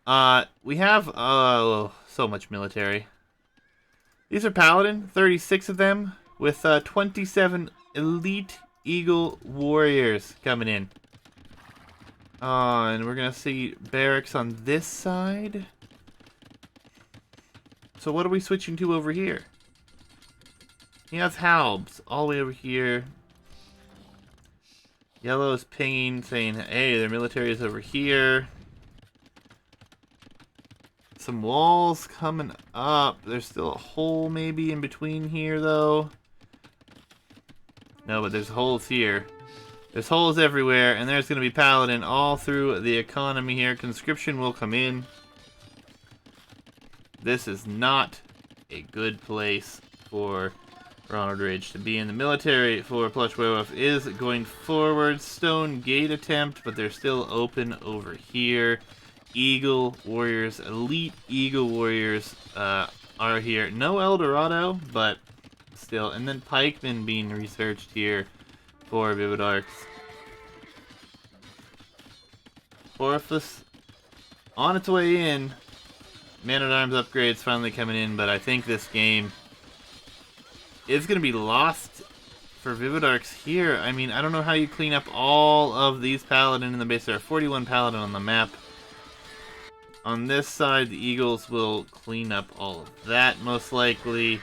We have so much military. These are Paladin, 36 of them, with 27 Elite Eagle Warriors coming in. And we're gonna see barracks on this side. So what are we switching to over here? He has halbs all the way over here. Yellow is pinging, saying, hey, their military is over here. Some walls coming up. There's still a hole maybe in between here, though. No, but there's holes here. There's holes everywhere, and there's going to be Paladin all through the economy here. Conscription will come in. This is not a good place for Ronald Ridge to be in. The military for Plush Werewolf is going forward. Stone Gate attempt, but they're still open over here. Eagle Warriors, elite Eagle Warriors are here. No El Dorado, but still. And then Pikemen being researched here for Viridarx. Orifice on its way in. Man-at-Arms upgrades finally coming in, but I think this game is going to be lost for Viridarx here. I mean, I don't know how you clean up all of these Paladin in the base. There are 41 Paladin on the map. On this side, the Eagles will clean up all of that, most likely.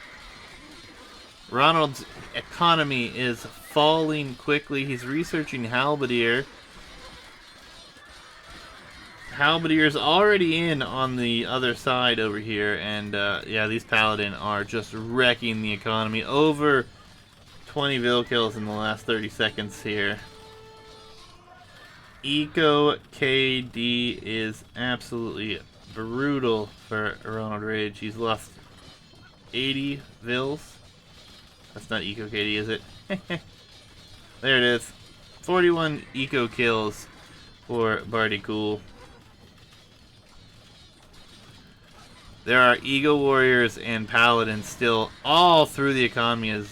Ronald's economy is falling quickly. He's researching Halberdier. Halberdier's already in on the other side over here, and yeah, these Paladin are just wrecking the economy. Over 20 Vil kills in the last 30 seconds here. Eco KD is absolutely brutal for Ronald Rage. He's lost 80 Vils. That's not Eco KD, is it? There it is. 41 Eco kills for Barty Cool. There are Eagle Warriors and Paladins still all through the economy as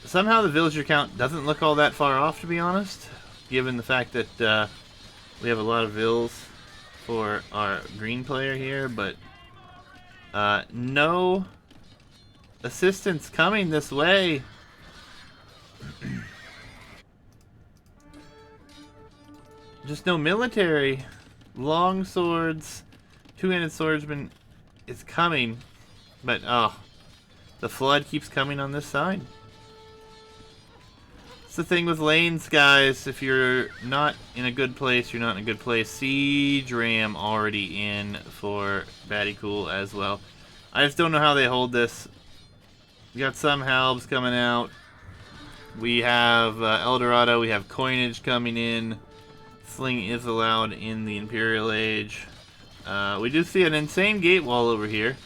somehow the villager count doesn't look all that far off, to be honest, given the fact that we have a lot of vills for our green player here, but no assistance coming this way. Just no military. Long swords. Two-handed swordsman is coming, but oh, the flood keeps coming on this side. It's the thing with lanes, guys. If you're not in a good place, you're not in a good place. Siege Ram already in for Batty Cool as well. I just don't know how they hold this. We got some halbs coming out. We have El Dorado. We have coinage coming in. Sling is allowed in the Imperial Age. We do see an insane gate wall over here.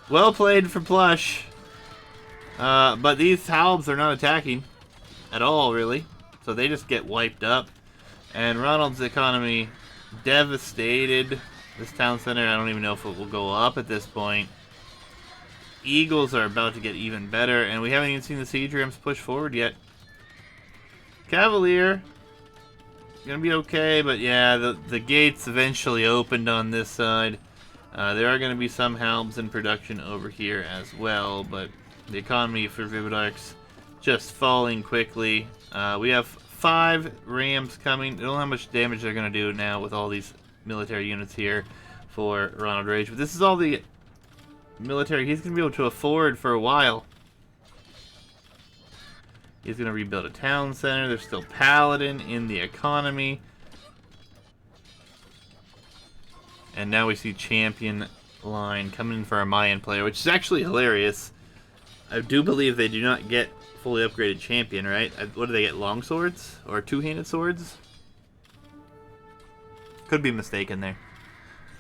Well played for Plush. But these halbs are not attacking at all, really. So they just get wiped up. And Ronald's economy devastated. This town center, I don't even know if it will go up at this point. Eagles are about to get even better. And we haven't even seen the siege rams push forward yet. Cavalier. Gonna be okay, but yeah, the gates eventually opened on this side. There are gonna be some halbs in production over here as well, but the economy for Viridarx just falling quickly. We have 5 rams coming. I don't know how much damage they're gonna do now with all these military units here for Ronald Rage, but this is all the military he's gonna be able to afford for a while. He's going to rebuild a town center. There's still Paladin in the economy. And now we see Champion line coming in for our Mayan player, which is actually hilarious. I do believe they do not get fully upgraded Champion, right? What do they get, long swords? Or two-handed swords? Could be mistaken there.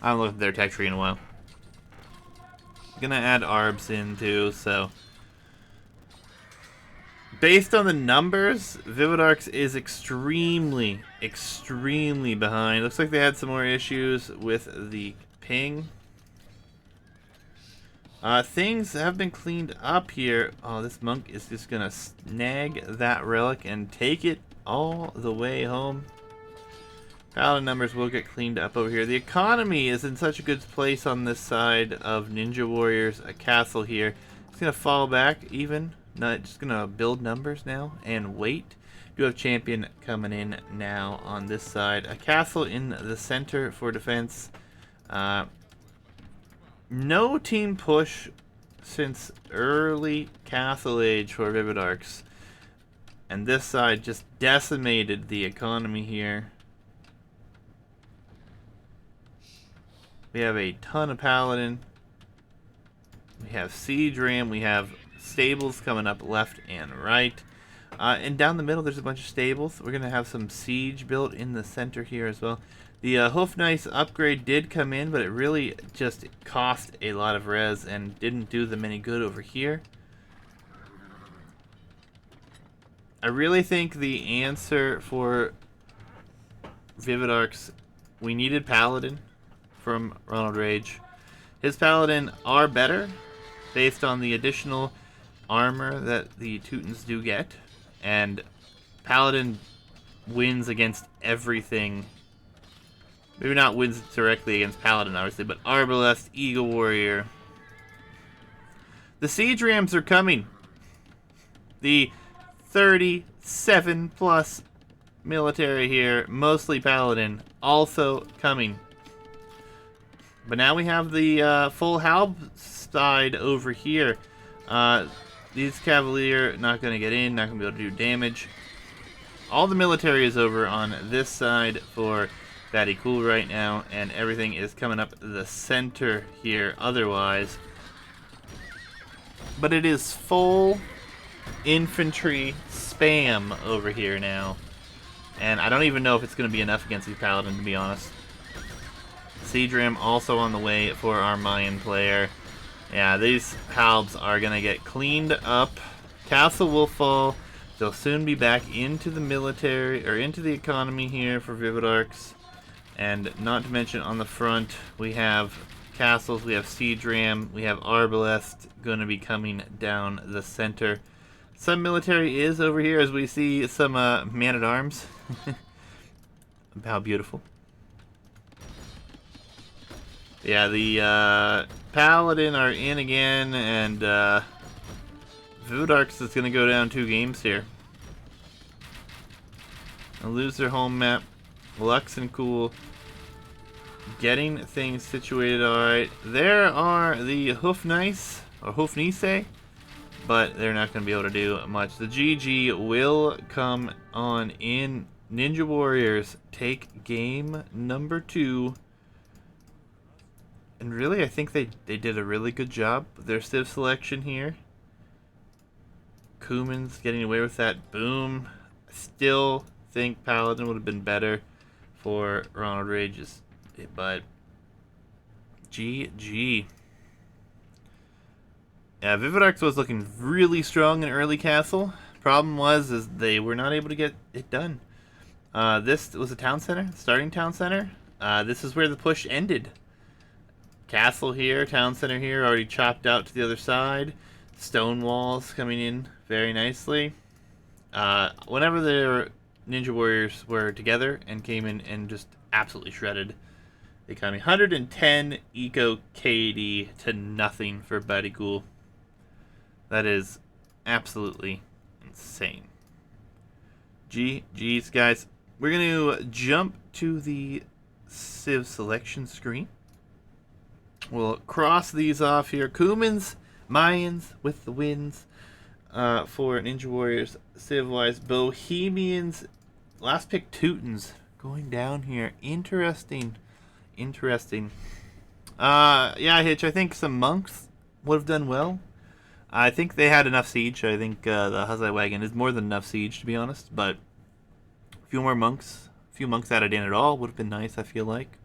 I haven't looked at their tech tree in a while. Gonna add Arbs in too, so... Based on the numbers, Viridarx is extremely, extremely behind. Looks like they had some more issues with the ping. Things have been cleaned up here. Oh, this monk is just gonna snag that relic and take it all the way home. Paladin numbers will get cleaned up over here. The economy is in such a good place on this side of Ninja Warriors. A castle here. It's gonna fall back even. Not just gonna build numbers now and wait. Do have champion coming in now on this side. A castle in the center for defense. No team push since early Castle Age for Viridarx. And this side just decimated the economy here. We have a ton of Paladin. We have Siege Ram. We have stables coming up left and right. And down the middle, there's a bunch of stables. We're going to have some siege built in the center here as well. The Hoofnice upgrade did come in, but it really just cost a lot of res and didn't do them any good over here. I really think the answer for Viridarx, we needed Paladin from Ronald Rage. His Paladin are better based on the additional armor that the Teutons do get. And Paladin wins against everything. Maybe not wins directly against Paladin, obviously, but Arbalest, Eagle Warrior. The Siege Rams are coming. The 37 plus military here, mostly Paladin, also coming. But now we have the full Halb side over here. These Cavalier not going to get in, not going to be able to do damage. All the military is over on this side for Batty Cool right now, and everything is coming up the center here otherwise. But it is full infantry spam over here now. And I don't even know if it's going to be enough against these Paladin, to be honest. Siege Ram also on the way for our Mayan player. Yeah, these Halbs are going to get cleaned up. Castle will fall. They'll soon be back into the military, or into the economy here for Viridarx. And not to mention on the front, we have castles, we have Siege Ram, we have Arbalest going to be coming down the center. Some military is over here as we see some man-at-arms. How beautiful. Yeah, the Paladin are in again, and Viridarx is going to go down 2 games here. They'll lose their home map. Lux and Cool getting things situated alright. There are the Hoofnice, or Hoofnice, but they're not going to be able to do much. The GG will come on in. Ninja Warriors take game number 2. And really, I think they did a really good job with their civ selection here. Cuman's getting away with that. Boom. I still think Paladin would have been better for Ronald Rage's, but GG. Yeah, Viridarx was looking really strong in early castle. Problem was is they were not able to get it done. This was a town center, starting town center. This is where the push ended. Castle here, town center here, already chopped out to the other side. Stone walls coming in very nicely. Whenever the Ninja Warriors were together and came in and just absolutely shredded the economy. 110 eco KD to nothing for Batty Cool. That is absolutely insane. GG's, guys. We're going to jump to the Civ selection screen. We'll cross these off here. Cuman's, Mayans with the wins for Ninja Warriors. Civ-wise, Bohemians, last pick Teutons going down here. Interesting. Interesting. Yeah, Hitch, I think some monks would have done well. I think they had enough siege. I think the Hussite Wagon is more than enough siege, to be honest. But a few more monks, a few monks added in at all would have been nice, I feel like.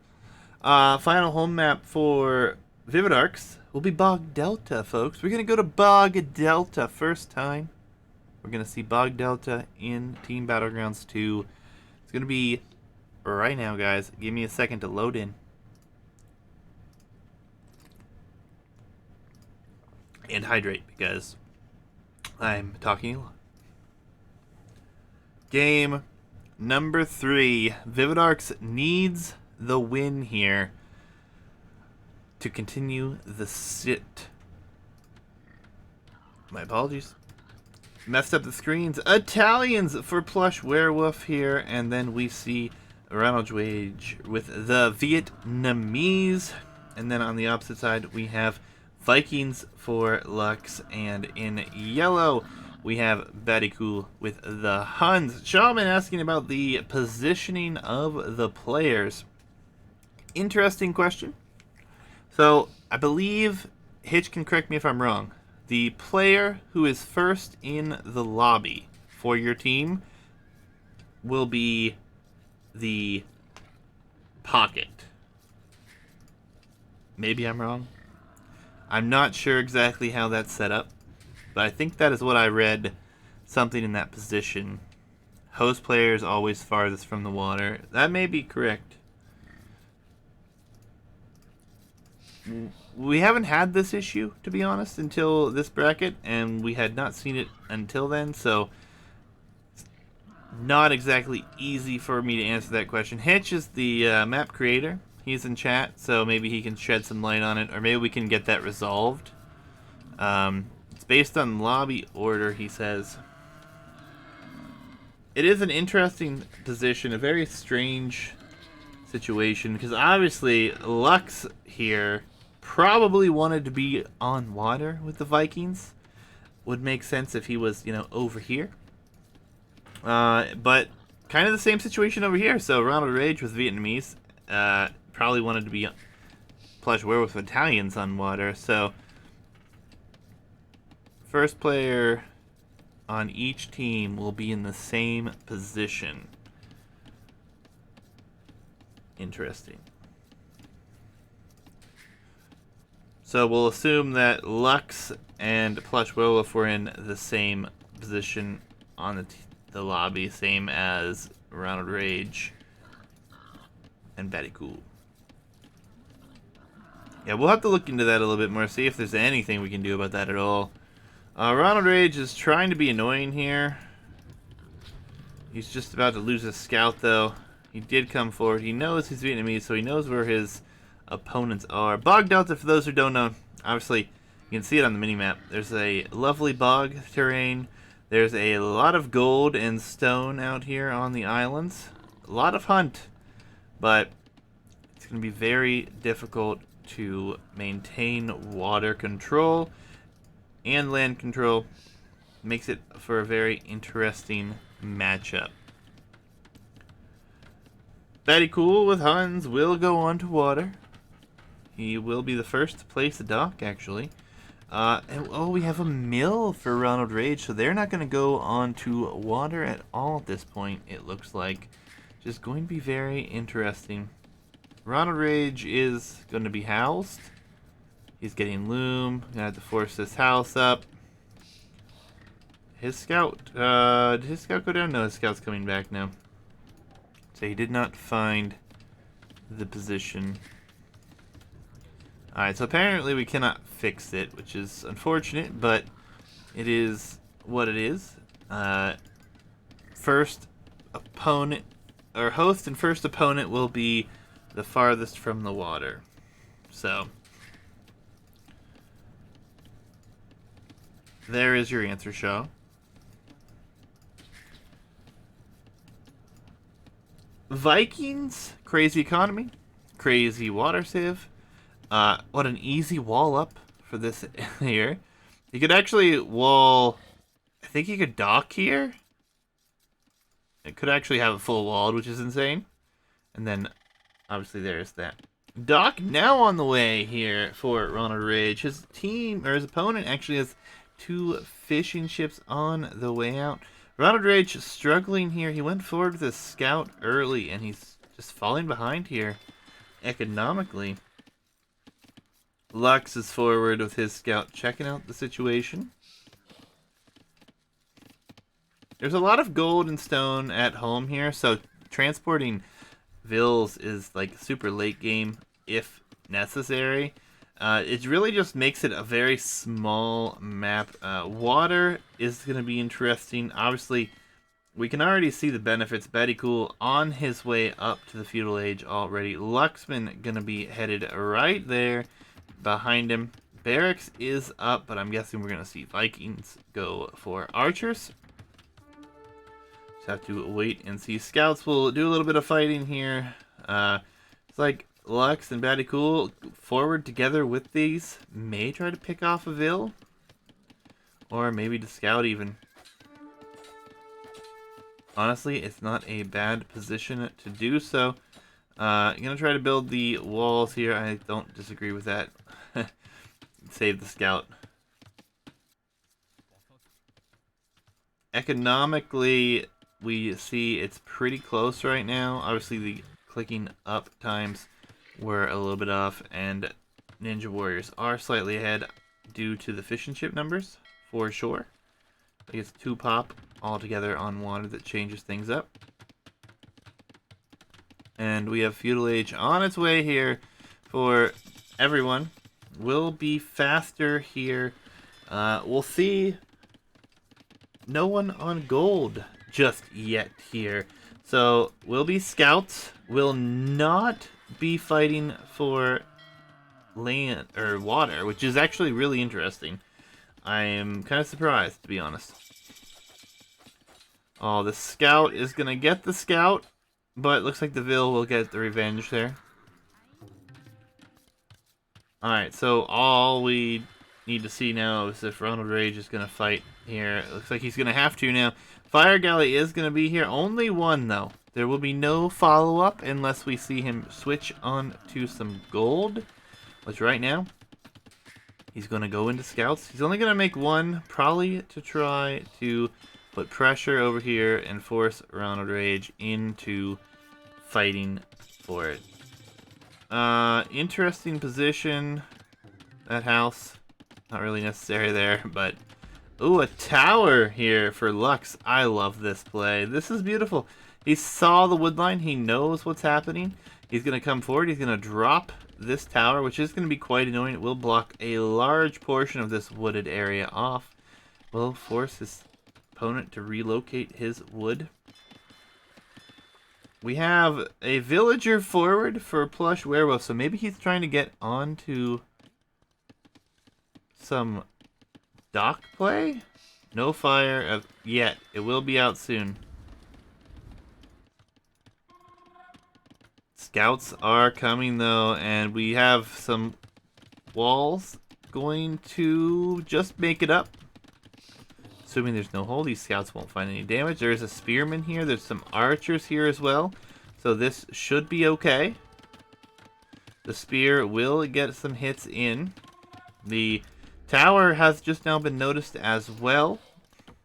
Final home map for Viridarx will be Bog Delta, folks. We're going to go to Bog Delta first time. We're going to see Bog Delta in Team Battlegrounds 2. It's going to be right now, guys. Give me a second to load in. And hydrate, because I'm talking a lot. Game number 3. Viridarx needs the win here to continue the sit. My apologies. messed up the screens. Italians for plush werewolf here, and then we see Ronald Wage with the Vietnamese, and then on the opposite side we have Vikings for Lux, and in yellow we have Baticool with the Huns. Shaman asking about the positioning of the players. Interesting question. So I believe Hitch can correct me if I'm wrong. The player who is first in the lobby for your team will be the pocket. Maybe I'm wrong. I'm not sure exactly how that's set up, but I think that is what I read, something in that position. Host player is always farthest from the water. That may be correct. We haven't had this issue, to be honest, until this bracket, and we had not seen it until then, so it's not exactly easy for me to answer that question. Hitch is the map creator. He's in chat, so maybe he can shed some light on it, or maybe we can get that resolved. It's based on lobby order, he says. It is an interesting position, a very strange situation, because obviously Lux here probably wanted to be on water with the Vikings. Would make sense if he was, over here. But kind of the same situation over here. So Ronald Rage with Vietnamese probably wanted to be plush werewolf Italians on water. So first player on each team will be in the same position. Interesting. So we'll assume that Lux and Plush Werewolf were in the same position on the lobby, same as Ronald Rage and Baticool. Yeah, we'll have to look into that a little bit more, see if there's anything we can do about that at all. Ronald Rage is trying to be annoying here. He's just about to lose his scout, though. He did come forward. He knows he's Vietnamese, so he knows where his opponents are. Bog Delta, for those who don't know, obviously you can see it on the minimap. There's a lovely bog terrain. There's a lot of gold and stone out here on the islands. A lot of hunt, but it's going to be very difficult to maintain water control and land control. Makes it for a very interesting matchup. Baticool with Huns will go on to water. He will be the first to place a dock, actually. We have a mill for Ronald Rage, so they're not going to go on to water at all at this point, it looks like. Just going to be very interesting. Ronald Rage is going to be housed. He's getting loom. Gonna have to force this house up. His scout, did his scout go down? No, his scout's coming back now. So he did not find the position. Alright, so apparently we cannot fix it, which is unfortunate, but it is what it is. First opponent, or host and first opponent will be the farthest from the water. So there is your answer, Shaw. Vikings, crazy economy, crazy water save. What an easy wall up for this here. You could actually wall, I think you could dock here. It could actually have a full wall, which is insane. And then, obviously, there's that. Dock now on the way here for Ronald Rage. His team, or his opponent, actually has 2 fishing ships on the way out. Ronald Rage struggling here. He went forward with his scout early, and he's just falling behind here economically. Lux is forward with his scout checking out the situation. There's a lot of gold and stone at home here, so transporting Vils is like super late game if necessary. It really just makes it a very small map. Water is going to be interesting. Obviously, we can already see the benefits. Baticool on his way up to the feudal age already. Luxman going to be headed right there behind him. Barracks is up, but I'm guessing we're going to see Vikings go for archers. Just have to wait and see. Scouts will do a little bit of fighting here. It's like Lux and Battycool forward together with these. May try to pick off a Vil. Or maybe to scout even. Honestly, it's not a bad position to do so. I'm going to try to build the walls here. I don't disagree with that. Save the scout. Economically, we see it's pretty close right now. Obviously, the clicking up times were a little bit off, and Ninja Warriors are slightly ahead due to the fish and chip numbers, for sure. I think it's 2 pop altogether on water that changes things up. And we have Feudal Age on its way here for everyone. Will be faster here. We'll see. No one on gold just yet here. So, will be scouts. Will not be fighting for land or water, which is actually really interesting. I am kind of surprised, to be honest. Oh, the scout is going to get the scout, but it looks like the Vil will get the revenge there. Alright, so all we need to see now is if Ronald Rage is going to fight here. It looks like he's going to have to now. Fire Galley is going to be here. Only one, though. There will be no follow-up unless we see him switch on to some gold. Which right now, he's going to go into scouts. He's only going to make one, probably to try to put pressure over here and force Ronald Rage into fighting for it. Interesting position. That house, not really necessary there, but ooh, a tower here for Lux. I love this play. This is beautiful. He saw the wood line. He knows what's happening. He's going to come forward. He's going to drop this tower, which is going to be quite annoying. It will block a large portion of this wooded area off. Will force his opponent to relocate his wood. We have a villager forward for Plush Werewolf, so maybe he's trying to get onto some dock play? No fire yet. It will be out soon. Scouts are coming though, and we have some walls going to just make it up. Assuming there's no hole, these scouts won't find any damage. There is a spearman here. There's some archers here as well. So this should be okay. The spear will get some hits in. The tower has just now been noticed as well.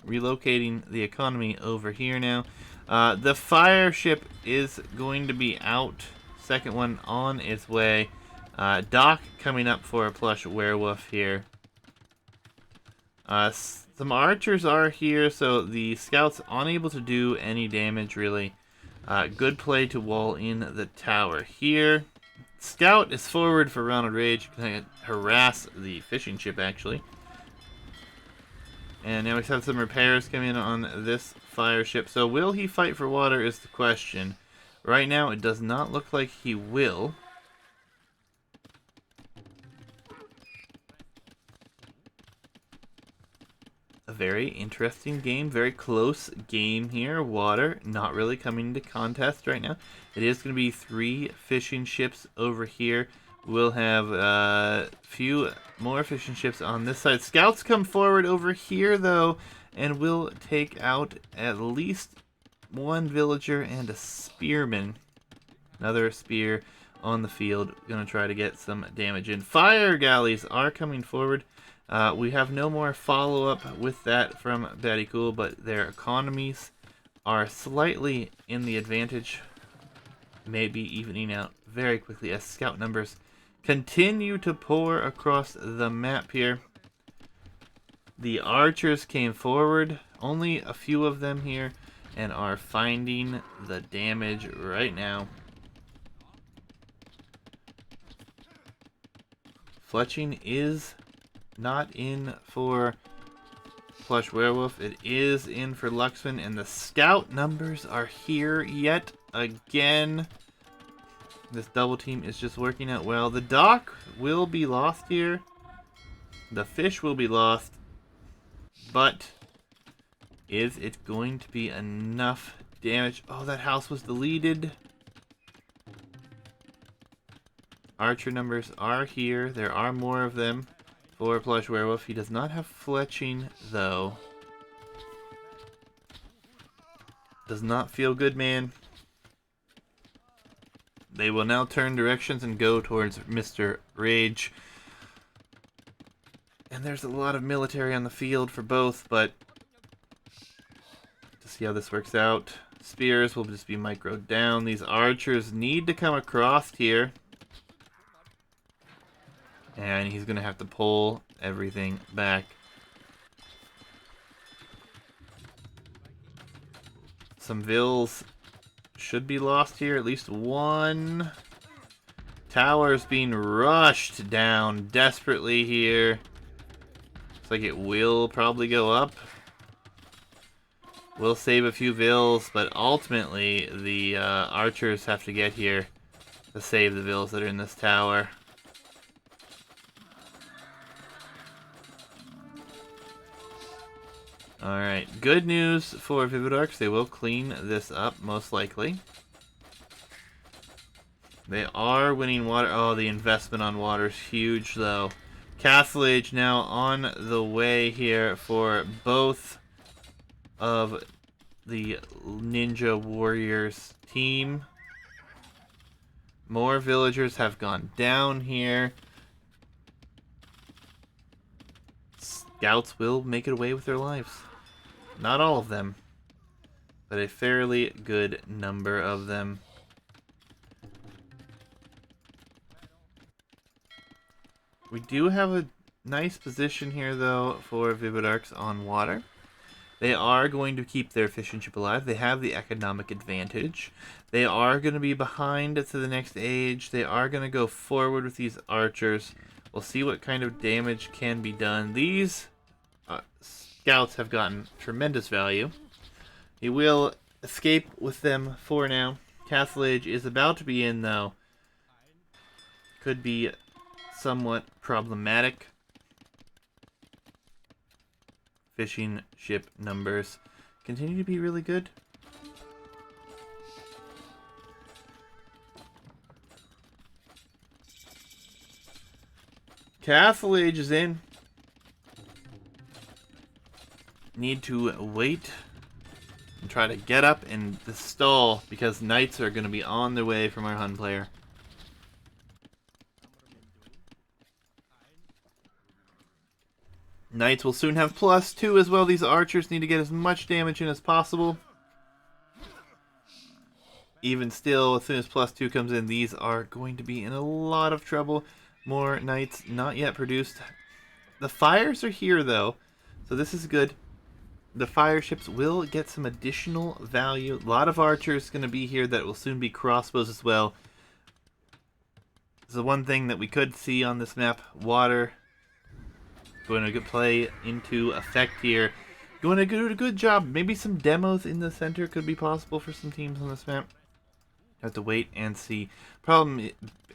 Relocating the economy over here now. The fire ship is going to be out. Second one on its way. Dock coming up for a Plush Werewolf here. Some archers are here, so the scouts unable to do any damage, really. Good play to wall in the tower here. Scout is forward for Ronald Rage. Can harass the fishing ship, actually. And now we have some repairs coming in on this fire ship. So will he fight for water is the question. Right now, it does not look like he will. A very interesting game, very close game here. Water not really coming into contest right now. It is going to be 3 fishing ships over here. We'll have a few more fishing ships on this side. Scouts come forward over here though, and will take out at least 1 villager and a spearman. Another spear on the field. Going to try to get some damage in. Fire galleys are coming forward. We have no more follow-up with that from Battycool, but their economies are slightly in the advantage. Maybe evening out very quickly as scout numbers continue to pour across the map here. The archers came forward, only a few of them here, and are finding the damage right now. Fletching is not in for Plush Werewolf. It is in for Luxman, and the scout numbers are here yet again. This double team is just working out well. The dock will be lost here. The fish will be lost, but is it going to be enough damage? Oh, that house was deleted. Archer numbers are here. There are more of them for Plush Werewolf. He does not have fletching, though. Does not feel good, man. They will now turn directions and go towards Mr. Rage. And there's a lot of military on the field for both, but to see how this works out. Spears will just be microed down. These archers need to come across here. And he's going to have to pull everything back. Some vills should be lost here. At least one. Tower's being rushed down desperately here. Looks like it will probably go up. We'll save a few vills, but ultimately the archers have to get here to save the vills that are in this tower. Alright, good news for Viridarx. They will clean this up, most likely. They are winning water. Oh, the investment on water is huge, though. Castle Age now on the way here for both of the Ninja Warriors team. More villagers have gone down here. Scouts will make it away with their lives. Not all of them, but a fairly good number of them. We do have a nice position here, though, for Viridarx on water. They are going to keep their fishing ship alive. They have the economic advantage. They are going to be behind to the next age. They are going to go forward with these archers. We'll see what kind of damage can be done. These scouts have gotten tremendous value. He will escape with them for now. Castle Age is about to be in, though. Could be somewhat problematic. Fishing ship numbers continue to be really good. Castle Age is in. Need to wait and try to get up in the stall because knights are going to be on their way from our Hun player. Knights will soon have +2 as well. These archers need to get as much damage in as possible. Even still, as soon as +2 comes in, these are going to be in a lot of trouble. More knights not yet produced. The fires are here, though, so this is good. The fire ships will get some additional value. A lot of archers going to be here that will soon be crossbows as well. So one thing that we could see on this map, water going to play into effect here. Going to do a good job. Maybe some demos in the center could be possible for some teams on this map. Have to wait and see. Problem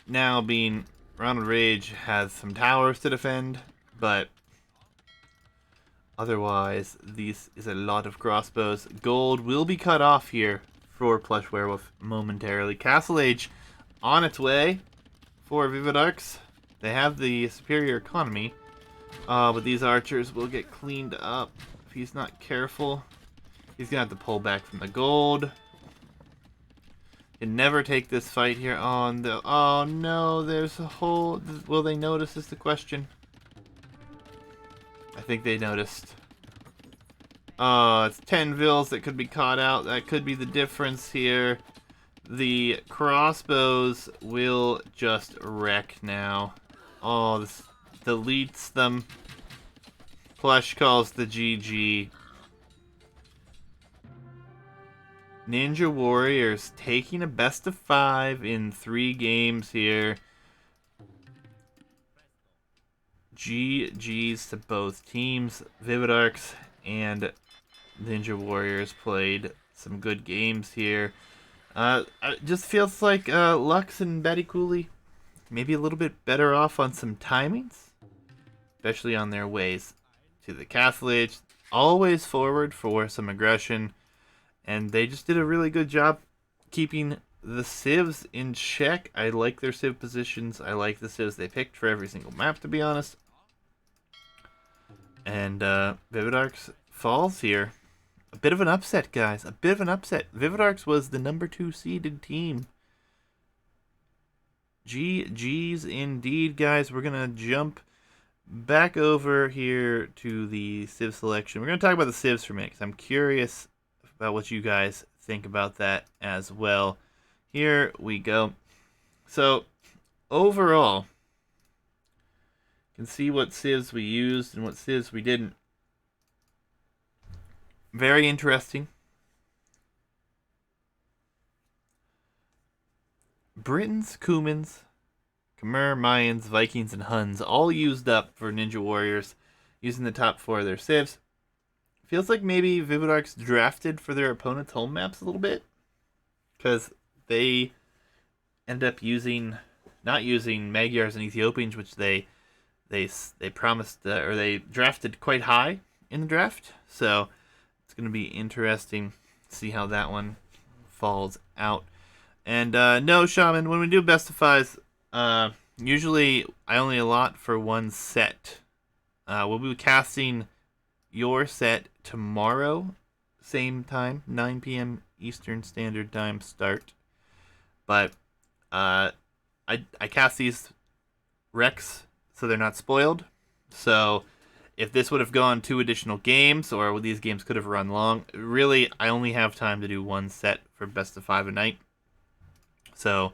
now being Ronald Rage has some towers to defend, but otherwise, this is a lot of crossbows. Gold will be cut off here for Plush Werewolf momentarily. Castle Age on its way for Viridarx. They have the superior economy, but these archers will get cleaned up if he's not careful. He's going to have to pull back from the gold. Can never take this fight here on the... Oh no, there's a whole... Will they notice is the question. I think they noticed. It's 10 vills that could be caught out. That could be the difference here. The crossbows will just wreck now. Oh, this deletes them. Plush calls the GG. Ninja Warriors taking a best of 5 in 3 games here. GG's to both teams. Viridarx and Ninja Warriors played some good games here. It just feels like Lux and Betty Cooley maybe a little bit better off on some timings. especially on their ways to the castle age. Always forward for some aggression, and they just did a really good job keeping the civs in check. I like their civ positions. I like the civs they picked for every single map, to be honest. And Viridarx falls here. A bit of an upset, guys. A bit of an upset. Viridarx was the number 2 seeded team. GG's indeed, guys. We're going to jump back over here to the civ selection. We're going to talk about the civs for a minute, because I'm curious about what you guys think about that as well. Here we go. So, overall, you can see what civs we used and what civs we didn't. Very interesting. Britons, Cumans, Khmer, Mayans, Vikings, and Huns all used up for Ninja Warriors, using the top 4 of their civs. Feels like maybe Viridarx drafted for their opponent's home maps a little bit, because they end up not using Magyars and Ethiopians, which they promised or they drafted quite high in the draft. So it's going to be interesting to see how that one falls out. And no, Shaman, when we do best of fives, usually I only allot for one set. We'll be casting your set tomorrow, same time, 9 p.m. Eastern Standard Time start. But I cast these Rex so they're not spoiled. So if this would have gone 2 additional games, or these games could have run long, really I only have time to do one set for best of 5 a night. So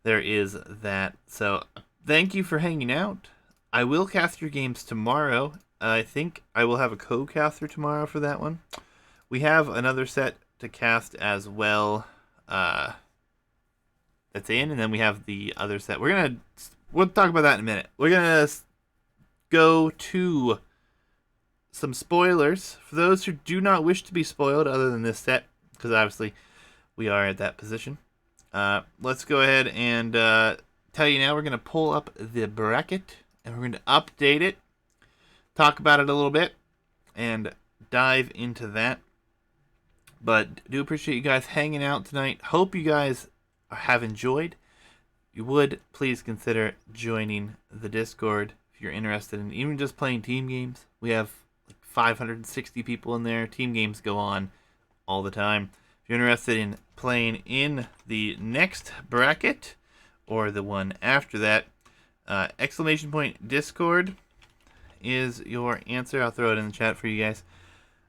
there is that. So thank you for hanging out. I will cast your games tomorrow. I think I will have a co-caster tomorrow for that one. We have another set to cast as well. That's in, and then we have the other set. We'll talk about that in a minute. We're gonna go to some spoilers for those who do not wish to be spoiled, other than this set, because obviously we are at that position. Let's go ahead and tell you now. We're gonna pull up the bracket and we're going to update it, talk about it a little bit, and dive into that. But do appreciate you guys hanging out tonight. Hope you guys have enjoyed. If you would, please consider joining the Discord if you're interested in even just playing team games. We have like 560 people in there. Team games go on all the time. If you're interested in playing in the next bracket or the one after that, !Discord is your answer. I'll throw it in the chat for you guys.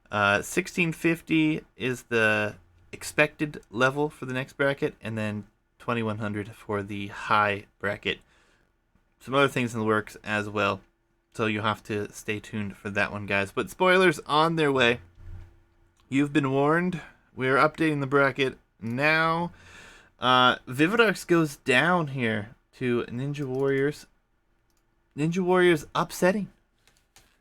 1650 is the expected level for the next bracket, and then 2100 for the high bracket. Some other things in the works as well, so you'll have to stay tuned for that one, guys. But spoilers on their way. You've been warned. We are updating the bracket now. Viridarx goes down here to Ninja Warriors. Ninja Warriors upsetting.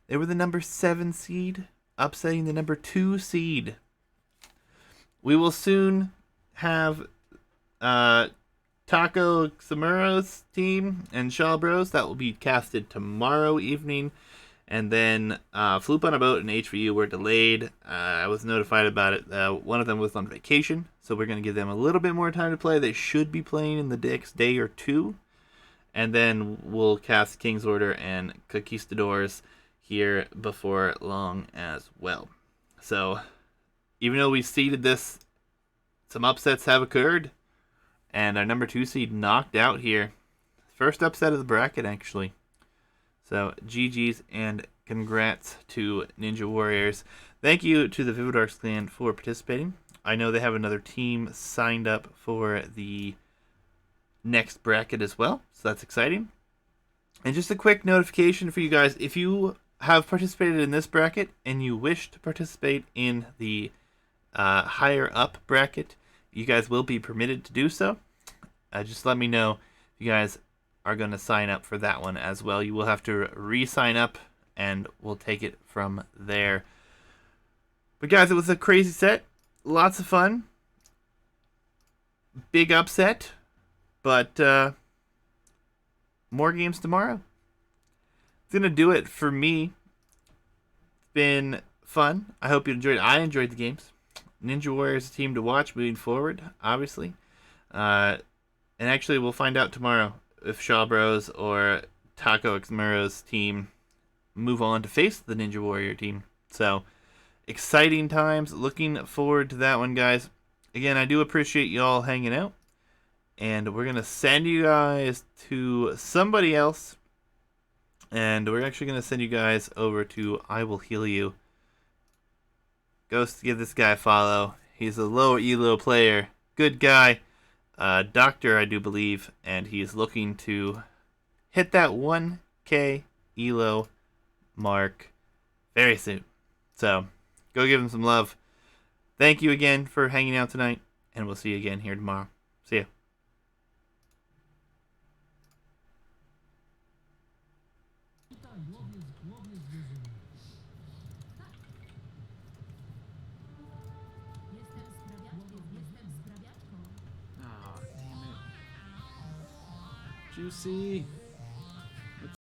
They were the number 7 seed, upsetting the number 2 seed. We will soon have Taco Xamuro's team and Shaw Bros. That will be casted tomorrow evening. And then Floop on a Boat and HVU were delayed. I was notified about it. One of them was on vacation, so we're going to give them a little bit more time to play. They should be playing in the next day or two. And then we'll cast King's Order and Conquistadors here before long as well. So, even though we seeded this, some upsets have occurred. And our number 2 seed knocked out here. First upset of the bracket, actually. So, GG's and congrats to Ninja Warriors. Thank you to the Viridarx clan for participating. I know they have another team signed up for the next bracket as well, so that's exciting. And just a quick notification for you guys: if you have participated in this bracket and you wish to participate in the higher up bracket, you guys will be permitted to do so. Just let me know if you guys are going to sign up for that one as well. You will have to re-sign up, and we'll take it from there. But guys, it was a crazy set. Lots of fun. Big upset. But more games tomorrow. It's gonna do it for me. It's been fun. I hope you enjoyed it. I enjoyed the games. Ninja Warriors is a team to watch moving forward, obviously. And actually, we'll find out tomorrow if Shaw Bros or Taco Xmuro's team move on to face the Ninja Warrior team. So, exciting times. Looking forward to that one, guys. Again, I do appreciate you all hanging out. And we're going to send you guys to somebody else. And we're actually going to send you guys over to I Will Heal You. Go give this guy a follow. He's a low elo player. Good guy. Doctor, I do believe. And he's looking to hit that 1K elo mark very soon. So, go give him some love. Thank you again for hanging out tonight. And we'll see you again here tomorrow. See ya. Juicy.